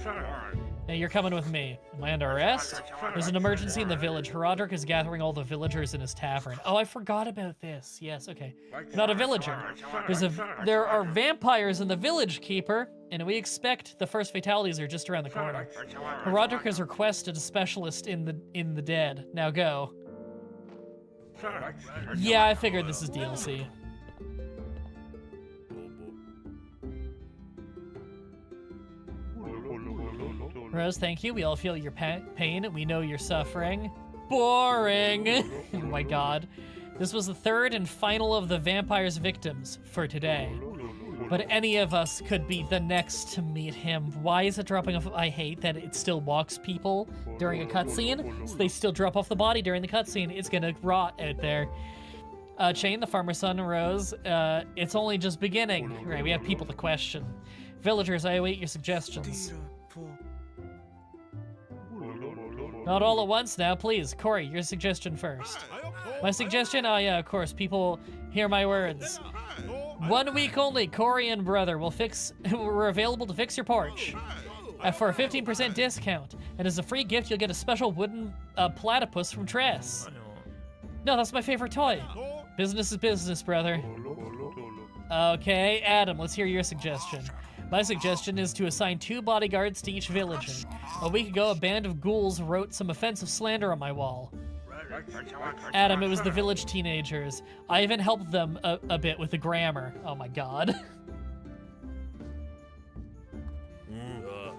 Now you're coming with me. Am I under arrest? There's an emergency in the village. Roderick is gathering all the villagers in his tavern. Oh, I forgot about this. Yes, okay. I'm not a villager. There are vampires in the village, Keeper, and we expect the first fatalities are just around the corner. Roderick has requested a specialist in the dead. Now go. Yeah, I figured this is DLC. Rose, thank you. We all feel your pain. We know you're suffering. Boring! Oh my god. This was the third and final of the vampire's victims for today. But any of us could be the next to meet him. Why is it dropping off? I hate that it still walks people during a cutscene. So they still drop off the body during the cutscene. It's gonna rot out there. Chain, the farmer's son, Rose. It's only just beginning. Right, we have people to question. Villagers, I await your suggestions. Not all at once now, please. Corey, your suggestion first. My suggestion? Oh yeah, of course. People hear my words. 1 week only, Corey and brother we're available to fix your porch. For a 15% discount. And as a free gift, you'll get a special wooden platypus from Tress. No, that's my favorite toy. Business is business, brother. Okay, Adam, let's hear your suggestion. My suggestion is to assign 2 bodyguards to each villager. A week ago, a band of ghouls wrote some offensive slander on my wall. Adam, it was the village teenagers. I even helped them a bit with the grammar. Oh my god.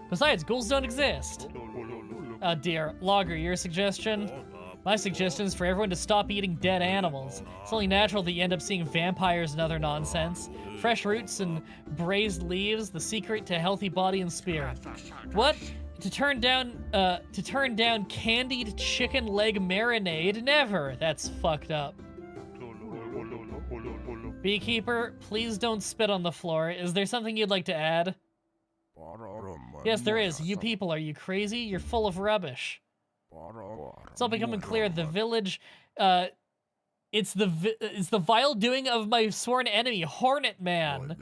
Besides, ghouls don't exist. Oh dear. Logger, your suggestion? My suggestion is for everyone to stop eating dead animals. It's only natural that you end up seeing vampires and other nonsense. Fresh roots and braised leaves, the secret to a healthy body and spirit. What? To turn down candied chicken leg marinade? Never. That's fucked up. Beekeeper, please don't spit on the floor. Is there something you'd like to add? Yes, there is. You people, are you crazy? You're full of rubbish. It's all becoming clear. The village, it's the vile doing of my sworn enemy, Hornet Man.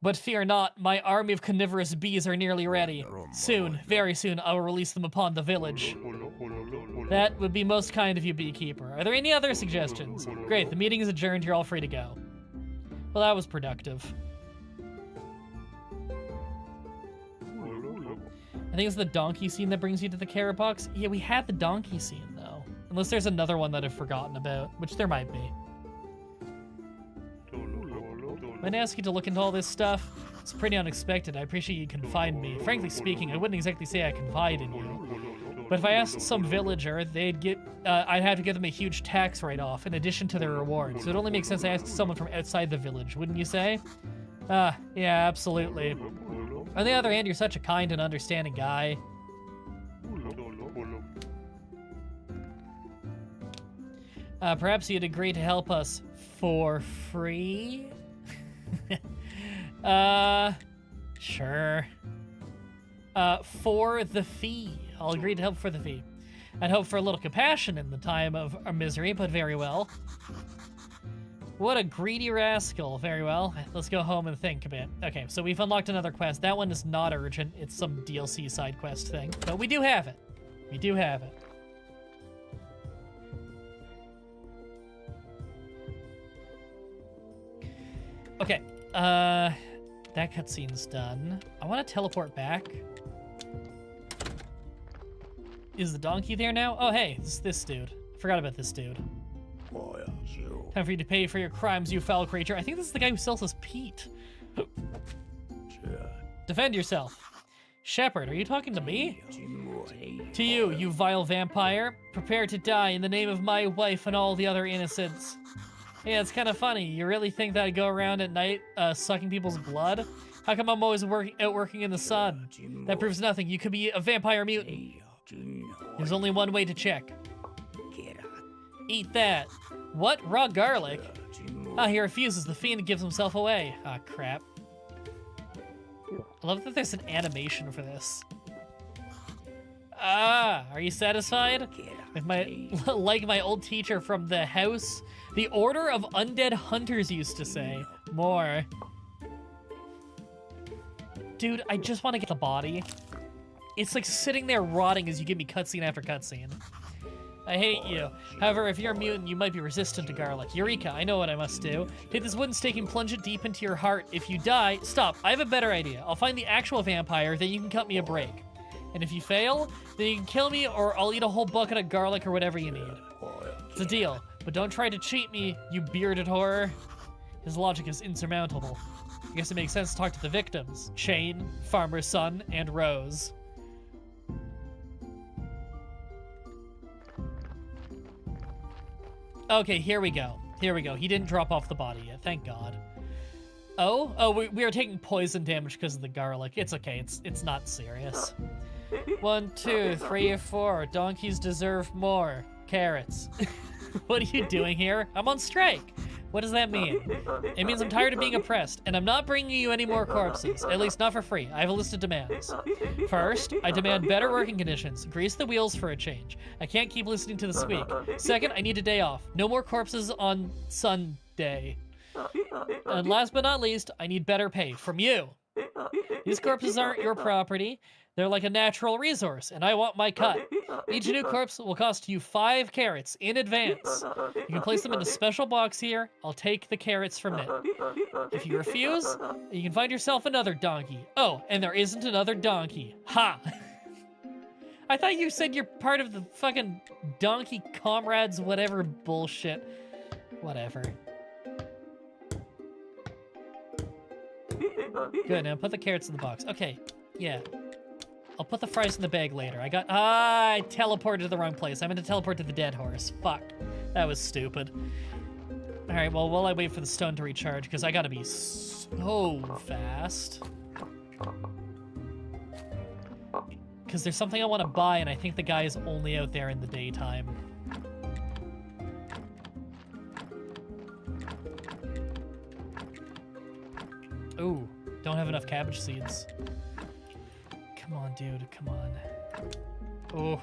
But fear not, my army of carnivorous bees are nearly ready. Soon, very soon, I will release them upon the village. That would be most kind of you, Beekeeper. Are there any other suggestions? Great, the meeting is adjourned. You're all free to go. Well, that was productive. I think it's the donkey scene that brings you to the carrot box. Yeah, we had the donkey scene, though. Unless there's another one that I've forgotten about, which there might be. When I ask you to look into all this stuff, it's pretty unexpected. I appreciate you confide me. Frankly speaking, I wouldn't exactly say I confide in you. But if I asked some villager, I'd have to give them a huge tax write-off in addition to their reward. So it only makes sense to ask someone from outside the village, wouldn't you say? Yeah, absolutely. On the other hand, you're such a kind and understanding guy. Perhaps you'd agree to help us for free? Sure. For the fee. I'll agree to help for the fee. I'd hope for a little compassion in the time of our misery, but very well. What a greedy rascal. Very well. Let's go home and think a bit. Okay, so we've unlocked another quest. That one is not urgent. It's some DLC side quest thing. But we do have it. We do have it. Okay. That cutscene's done. I want to teleport back. Is the donkey there now? Oh, hey, it's this dude. I forgot about this dude. Time for you to pay for your crimes, you foul creature. I think this is the guy who sells us peat. Defend yourself. Shepherd, are you talking to me? To you, you vile vampire. Prepare to die in the name of my wife and all the other innocents. Yeah, it's kind of funny. You really think that I'd go around at night sucking people's blood? How come I'm always out working in the sun? That proves nothing. You could be a vampire mutant. There's only one way to check. Eat that. What? Raw garlic? Ah, he refuses. The fiend gives himself away. Ah, crap. I love that there's an animation for this. Ah, are you satisfied? With my, like my old teacher from the house, the Order of Undead Hunters used to say. More. Dude, I just want to get the body. It's like sitting there rotting as you give me cutscene after cutscene. I hate you. However, if you're a mutant, you might be resistant to garlic. Eureka, I know what I must do. Take this wooden stake and plunge it deep into your heart. If you die, stop. I have a better idea. I'll find the actual vampire, then you can cut me a break. And if you fail, then you can kill me or I'll eat a whole bucket of garlic or whatever you need. It's a deal. But don't try to cheat me, you bearded horror. His logic is insurmountable. I guess it makes sense to talk to the victims. Shane, Farmer's Son, and Rose. Okay, here we go. Here we go. He didn't drop off the body yet, thank God. Oh, we are taking poison damage because of the garlic. It's okay, it's not serious. 1, 2, 3, 4. Donkeys deserve more. Carrots. What are you doing here? I'm on strike. What does that mean? It means I'm tired of being oppressed, and I'm not bringing you any more corpses, at least not for free. I have a list of demands. First, I demand better working conditions. Grease the wheels for a change. I can't keep listening to the squeak. Second, I need a day off. No more corpses on Sunday. And last but not least, I need better pay from you. These corpses aren't your property. They're like a natural resource, and I want my cut. Each new corpse will cost you 5 carrots in advance. You can place them in a special box here. I'll take the carrots from it. If you refuse, you can find yourself another donkey. Oh, and there isn't another donkey. Ha! I thought you said you're part of the fucking donkey comrades whatever bullshit. Whatever. Good, now put the carrots in the box. Okay, yeah. I'll put the fries in the bag later. I teleported to the wrong place. I meant to teleport to the dead horse. Fuck. That was stupid. Alright, well, while I wait for the stone to recharge, because I gotta be so fast. Because there's something I want to buy, and I think the guy is only out there in the daytime. Ooh, don't have enough cabbage seeds. Come on, dude, come on. Oh.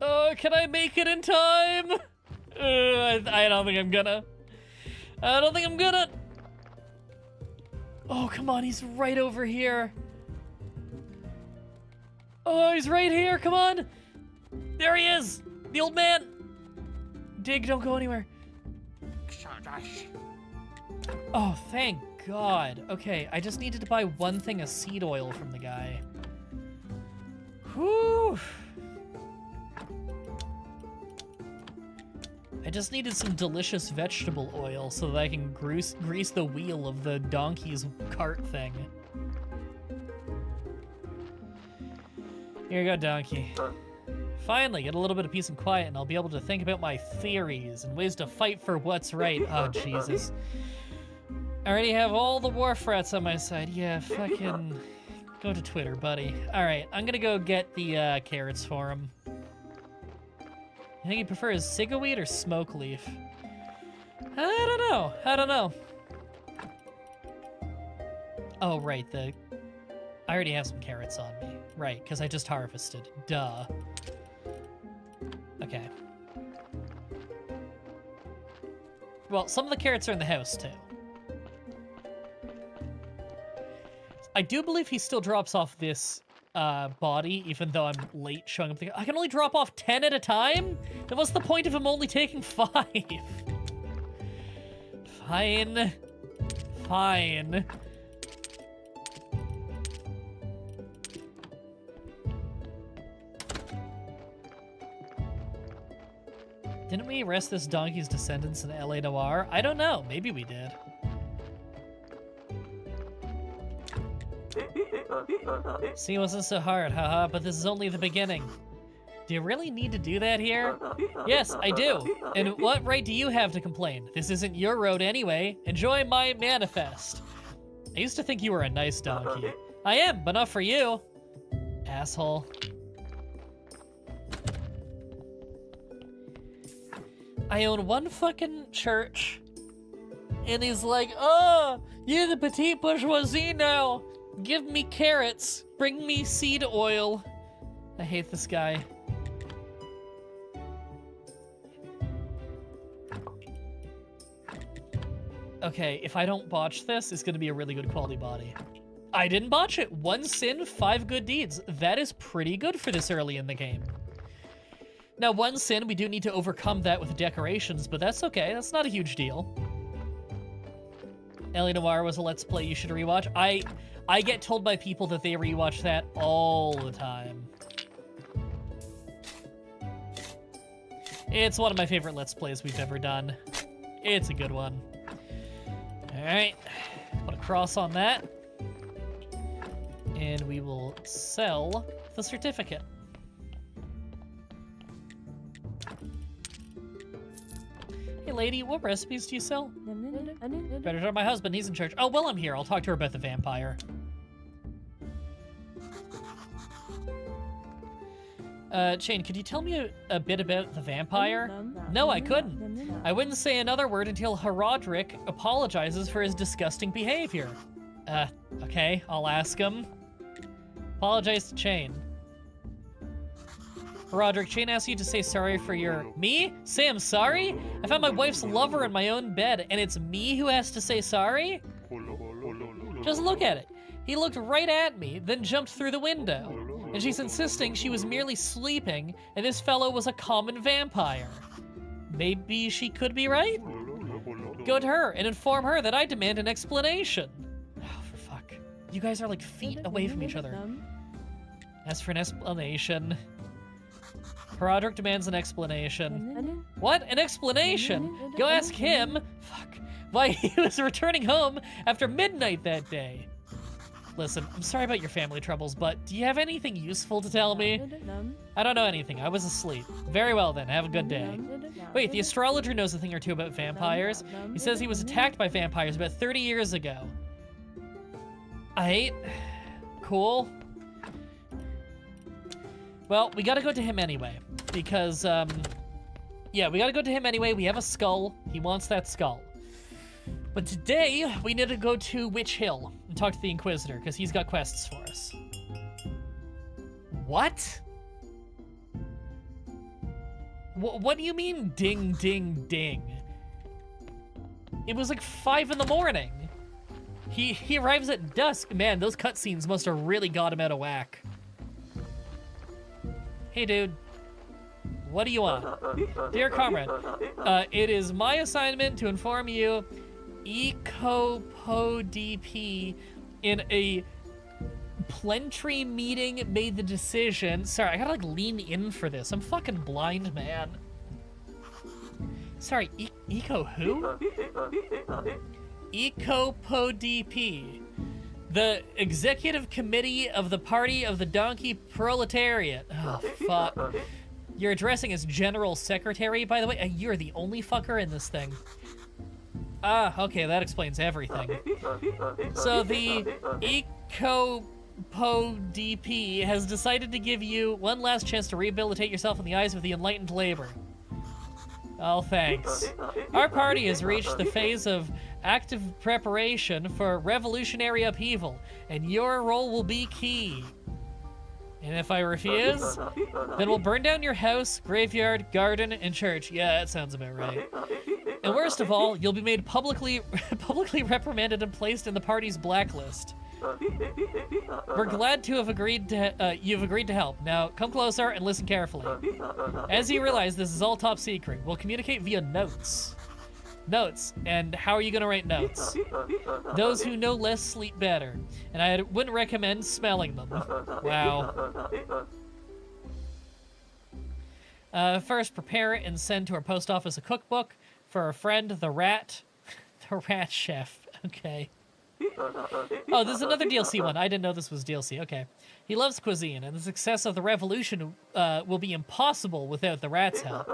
Oh, can I make it in time? I don't think I'm gonna. I don't think I'm gonna. Oh, come on, he's right over here. Oh, he's right here, come on. There he is, the old man. Dig, don't go anywhere. Oh, thank God. Okay, I just needed to buy one thing of seed oil from the guy. Whew. I just needed some delicious vegetable oil so that I can grease the wheel of the donkey's cart thing. Here you go, donkey. Finally, get a little bit of peace and quiet, and I'll be able to think about my theories and ways to fight for what's right. Oh, Jesus. I already have all the war frats on my side. Yeah, fucking... Go to Twitter, buddy. Alright, I'm gonna go get the carrots for him. I think he prefers cigweed or smoke leaf. I don't know. Oh, right, I already have some carrots on me. Right, because I just harvested. Duh. Okay. Well, some of the carrots are in the house, too. I do believe he still drops off this body, even though I'm late showing up. I can only drop off 10 at a time? Then what's the point of him only taking 5? Fine. Fine. Didn't we arrest this donkey's descendants in LA Noire? I don't know. Maybe we did. See, it wasn't so hard, haha, but this is only the beginning. Do you really need to do that here? Yes, I do. And what right do you have to complain? This isn't your road anyway. Enjoy my manifest. I used to think you were a nice donkey. I am, but not for you. Asshole. I own one fucking church. And he's like, oh, you're the petite bourgeoisie now. Give me carrots. Bring me seed oil. I hate this guy. Okay, if I don't botch this, it's gonna be a really good quality body. I didn't botch it. 1 sin, 5 good deeds. That is pretty good for this early in the game. Now, 1 sin, we do need to overcome that with decorations, but that's okay. That's not a huge deal. LA Noire was a Let's Play you should rewatch. I get told by people that they rewatch that all the time. It's one of my favorite Let's Plays we've ever done. It's a good one. Alright, put a cross on that. And we will sell the certificate. Hey lady, what recipes do you sell? Better tell my husband, he's in charge. Oh, well, I'm here. I'll talk to her about the vampire. Shane, could you tell me a bit about the vampire? No, I couldn't. I wouldn't say another word until Herodric apologizes for his disgusting behavior. Okay, I'll ask him. Apologize to Shane. Herodric, Shane asked you to say sorry for your... Me? Say I'm sorry? I found my wife's lover in my own bed, and it's me who has to say sorry? Just look at it. He looked right at me, then jumped through the window. And she's insisting she was merely sleeping, and this fellow was a common vampire. Maybe she could be right? Go to her and inform her that I demand an explanation. Oh, for fuck. You guys are like feet away from each other. As for an explanation... Herodric demands an explanation. What? An explanation? Go ask him. Fuck. Why he was returning home after midnight that day. Listen, I'm sorry about your family troubles, but do you have anything useful to tell me? I don't know anything. I was asleep. Very well then. Have a good day. Wait, the astrologer knows a thing or two about vampires. He says he was attacked by vampires about 30 years ago. Cool. Well, we gotta go to him anyway, because, yeah, we gotta go to him anyway. We have a skull. He wants that skull. But today, we need to go to Witch Hill and talk to the Inquisitor, because he's got quests for us. What? What do you mean, ding, ding, ding? It was like 5 in the morning. He arrives at dusk. Man, those cutscenes must have really got him out of whack. Hey, dude. What do you want? Dear comrade, it is my assignment to inform you EcoPoDP in a plenary meeting made the decision. Sorry, I gotta like lean in for this. I'm fucking blind, man. Sorry, Eco who? EcoPoDP. The Executive Committee of the Party of the Donkey Proletariat. Oh, fuck. You're addressing as General Secretary, by the way? You're the only fucker in this thing. Ah, okay, that explains everything. So the EcoPoDP has decided to give you one last chance to rehabilitate yourself in the eyes of the enlightened labor. Oh, thanks. Our party has reached the phase of active preparation for revolutionary upheaval, and your role will be key. And if I refuse, then we'll burn down your house, graveyard, garden, and church. Yeah, that sounds about right. And worst of all, you'll be made publicly reprimanded and placed in the party's blacklist. We're glad to have agreed to you've agreed to help. Now come closer and listen carefully. As you realize, this is all top secret. We'll communicate via notes. Notes. And how are you gonna write notes? Those who know less sleep better. And I wouldn't recommend smelling them. Wow. First, prepare and send to our post office a cookbook for our friend, the rat. The rat chef. Okay. Oh, this is another DLC one. I didn't know this was DLC. Okay. He loves cuisine, and the success of the revolution will be impossible without the rat's help.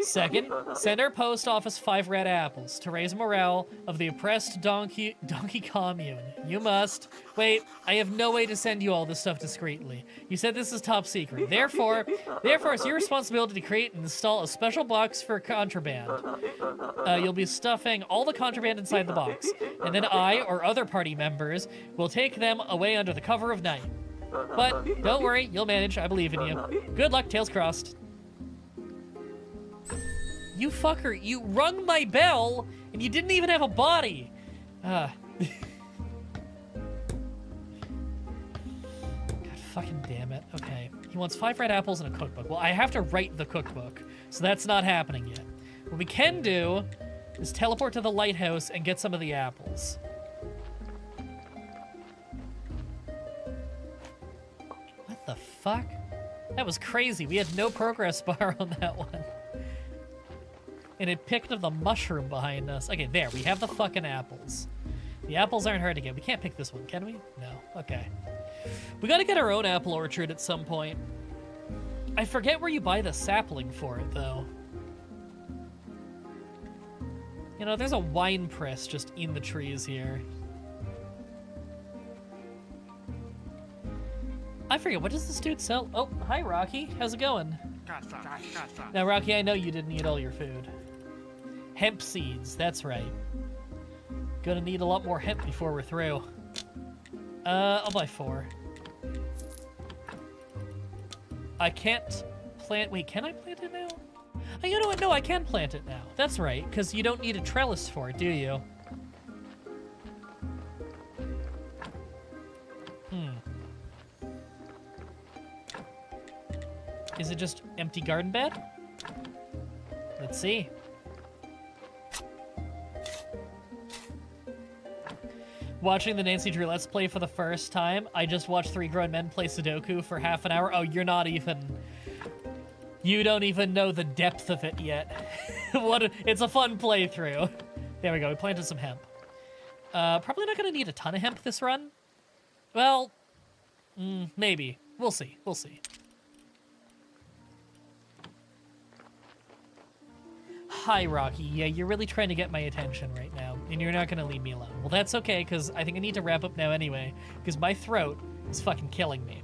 Second, send our post office 5 red apples to raise morale of the oppressed donkey commune. You must. Wait, I have no way to send you all this stuff discreetly. You said this is top secret. Therefore, it's your responsibility to create and install a special box for contraband. You'll be stuffing all the contraband inside the box, and then I or other party members will take them away under the cover of night. But don't worry, you'll manage. I believe in you. Good luck, tails crossed. You fucker, you rung my bell and you didn't even have a body. God fucking damn it. Okay. He wants 5 red apples and a cookbook. Well, I have to write the cookbook, so that's not happening yet. What we can do is teleport to the lighthouse and get some of the apples. What the fuck? That was crazy. We had no progress bar on that one. And it picked up the mushroom behind us. Okay, there. We have the fucking apples. The apples aren't hard to get. We can't pick this one, can we? No. Okay. We gotta get our own apple orchard at some point. I forget where you buy the sapling for it, though. You know, there's a wine press just in the trees here. I forget, what does this dude sell? Oh, hi, Rocky. How's it going? Now, Rocky, I know you didn't eat all your food. Hemp seeds, that's right. Gonna need a lot more hemp before we're through. I'll buy 4. I can't plant... Wait, can I plant it now? Oh, you know what? No, I can plant it now. That's right, because you don't need a trellis for it, do you? Is it just empty garden bed? Let's see. Watching the Nancy Drew Let's Play for the first time, I just watched 3 grown men play Sudoku for half an hour. Oh, you're not even... You don't even know the depth of it yet. It's a fun playthrough. There we go, we planted some hemp. Probably not gonna need a ton of hemp this run. Well, maybe. We'll see, we'll see. Hi, Rocky. Yeah, you're really trying to get my attention right now, and you're not gonna leave me alone. Well, that's okay, because I think I need to wrap up now anyway, because my throat is fucking killing me.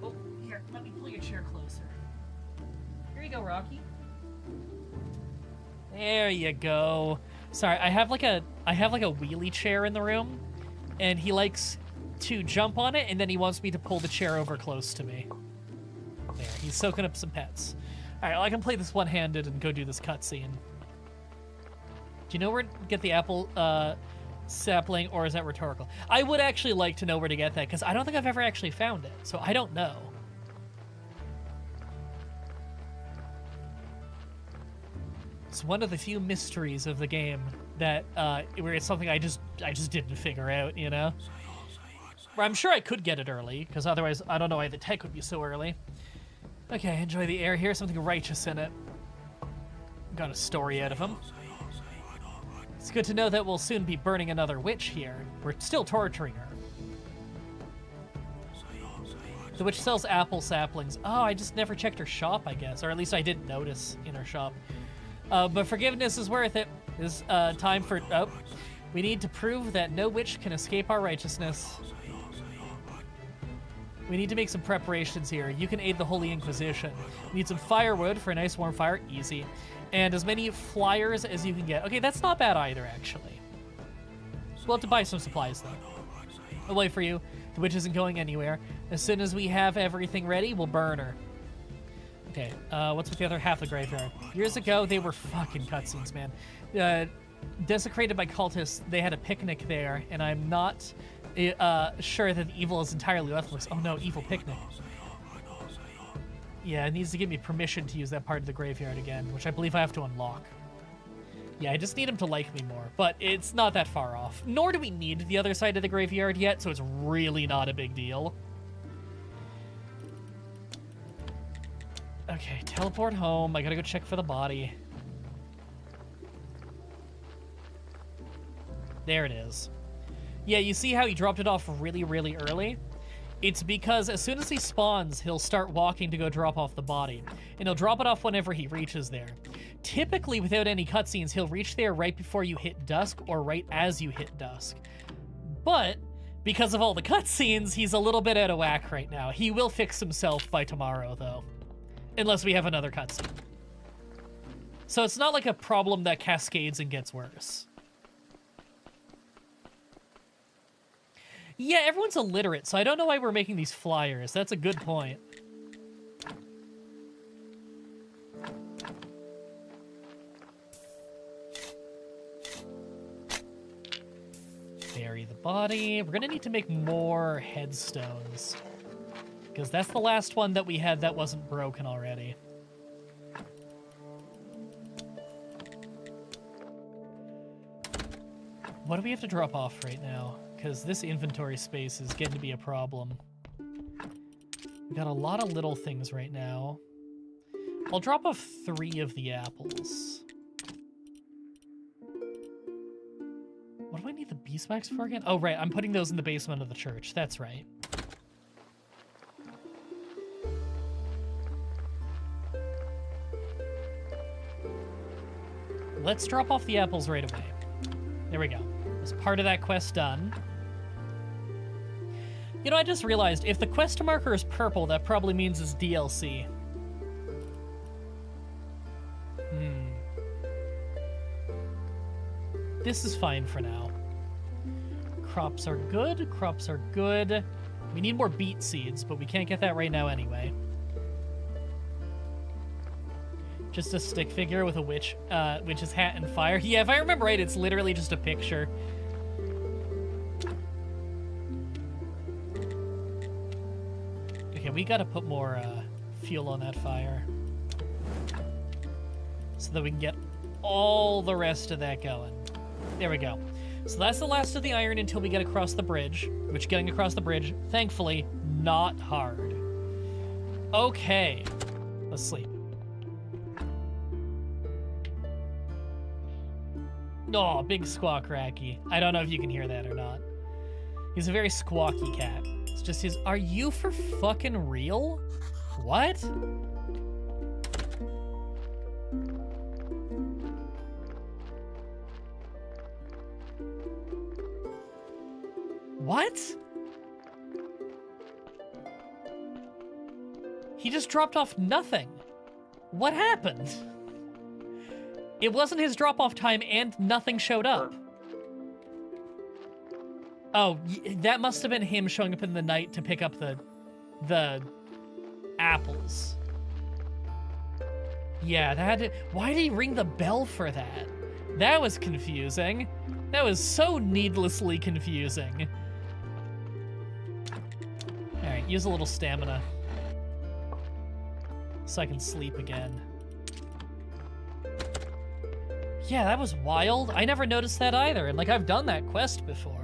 Oh, here, let me pull your chair closer. Here you go, Rocky. There you go. Sorry, I have like a wheelie chair in the room, and he likes to jump on it, and then he wants me to pull the chair over close to me. There, he's soaking up some pets. Alright, well, I can play this one-handed and go do this cutscene. Do you know where to get the apple sapling, or is that rhetorical? I would actually like to know where to get that, because I don't think I've ever actually found it, so I don't know. It's one of the few mysteries of the game that where it's something I just didn't figure out, you know? Where I'm sure I could get it early, because otherwise I don't know why the tech would be so early. Okay, enjoy the air here, something righteous in it. got a story out of him. It's good to know that we'll soon be burning another witch here. We're still torturing her. The witch sells apple saplings. Oh, I just never checked her shop, I guess. Or at least I didn't notice in her shop. But forgiveness is worth it. It's time for... Oh. We need to prove that no witch can escape our righteousness. We need to make some preparations here. You can aid the Holy Inquisition. We need some firewood for a nice warm fire. Easy. And as many flyers as you can get. Okay, that's not bad either, actually. We'll have to buy some supplies, though. I'll wait for you. The witch isn't going anywhere. As soon as we have everything ready, we'll burn her. Okay, what's with the other half of the graveyard? Years ago, they were fucking cutscenes, man. Desecrated by cultists, they had a picnic there, and I'm not sure that the evil is entirely left. Oh no, evil picnic. Yeah, it needs to give me permission to use that part of the graveyard again, which I believe I have to unlock. Yeah, I just need him to like me more, but it's not that far off. Nor do we need the other side of the graveyard yet, so it's really not a big deal. Okay, teleport home. I gotta go check for the body. There it is. Yeah, you see how he dropped it off really, really early? It's because as soon as he spawns, he'll start walking to go drop off the body. And he'll drop it off whenever he reaches there. Typically, without any cutscenes, he'll reach there right before you hit dusk or right as you hit dusk. But, because of all the cutscenes, he's a little bit out of whack right now. He will fix himself by tomorrow, though. Unless we have another cutscene. So it's not like a problem that cascades and gets worse. Yeah, everyone's illiterate, so I don't know why we're making these flyers. That's a good point. Bury the body. We're gonna need to make more headstones. Because that's the last one that we had that wasn't broken already. What do we have to drop off right now? Because this inventory space is getting to be a problem. We got a lot of little things right now. I'll drop off 3 of the apples. What do I need the beeswax for again? Oh, right, I'm putting those in the basement of the church. That's right. Let's drop off the apples right away. There we go. As part of that quest done. You know, I just realized, if the quest marker is purple, that probably means it's DLC. This is fine for now. Crops are good, crops are good. We need more beet seeds, but we can't get that right now anyway. Just a stick figure with a witch's hat and fire. Yeah, if I remember right, it's literally just a picture. Okay, we gotta put more fuel on that fire. So that we can get all the rest of that going. There we go. So that's the last of the iron until we get across the bridge. Which, getting across the bridge, thankfully, not hard. Okay. Let's sleep. Oh, big squawk Racky. I don't know if you can hear that or not. He's a very squawky cat. It's just his... Are you for fucking real? What? What? He just dropped off nothing. What happened? It wasn't his drop-off time and nothing showed up. Oh, that must have been him showing up in the night to pick up the apples. Yeah, that had to... Why did he ring the bell for that? That was confusing. That was so needlessly confusing. Alright, use a little stamina. So I can sleep again. Yeah, that was wild. I never noticed that either, and like, I've done that quest before.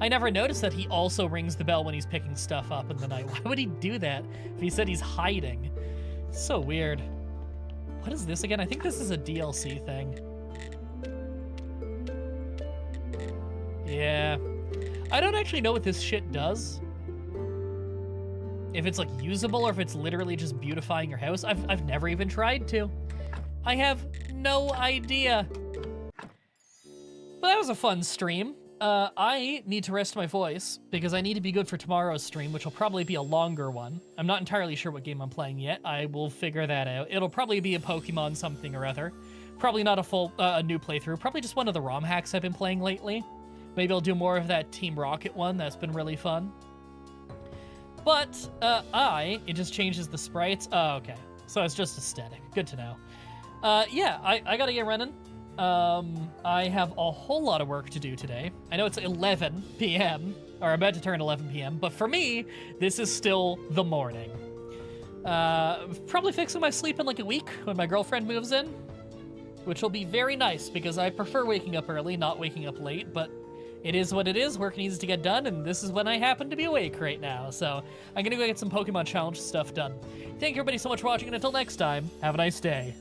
I never noticed that he also rings the bell when he's picking stuff up in the night. Why would he do that if he said he's hiding? It's so weird. What is this again? I think this is a DLC thing. Yeah. I don't actually know what this shit does. If it's like usable or if it's literally just beautifying your house. I've never even tried to. I have no idea. But that was a fun stream. I need to rest my voice because I need to be good for tomorrow's stream, which will probably be a longer one. I'm not entirely sure what game I'm playing yet. I will figure that out. It'll probably be a Pokemon something or other. Probably not a full, a new playthrough. Probably just one of the ROM hacks I've been playing lately. Maybe I'll do more of that Team Rocket one. That's been really fun. But, it just changes the sprites. Oh, okay. So it's just aesthetic. Good to know. Yeah, I gotta get running. I have a whole lot of work to do today. I know it's 11 p.m., or about to turn 11 p.m., but for me, this is still the morning. Probably fixing my sleep in like a week when my girlfriend moves in, which will be very nice because I prefer waking up early, not waking up late, but it is what it is. Work needs to get done, and this is when I happen to be awake right now, so I'm gonna go get some Pokemon Challenge stuff done. Thank you everybody so much for watching, and until next time, have a nice day.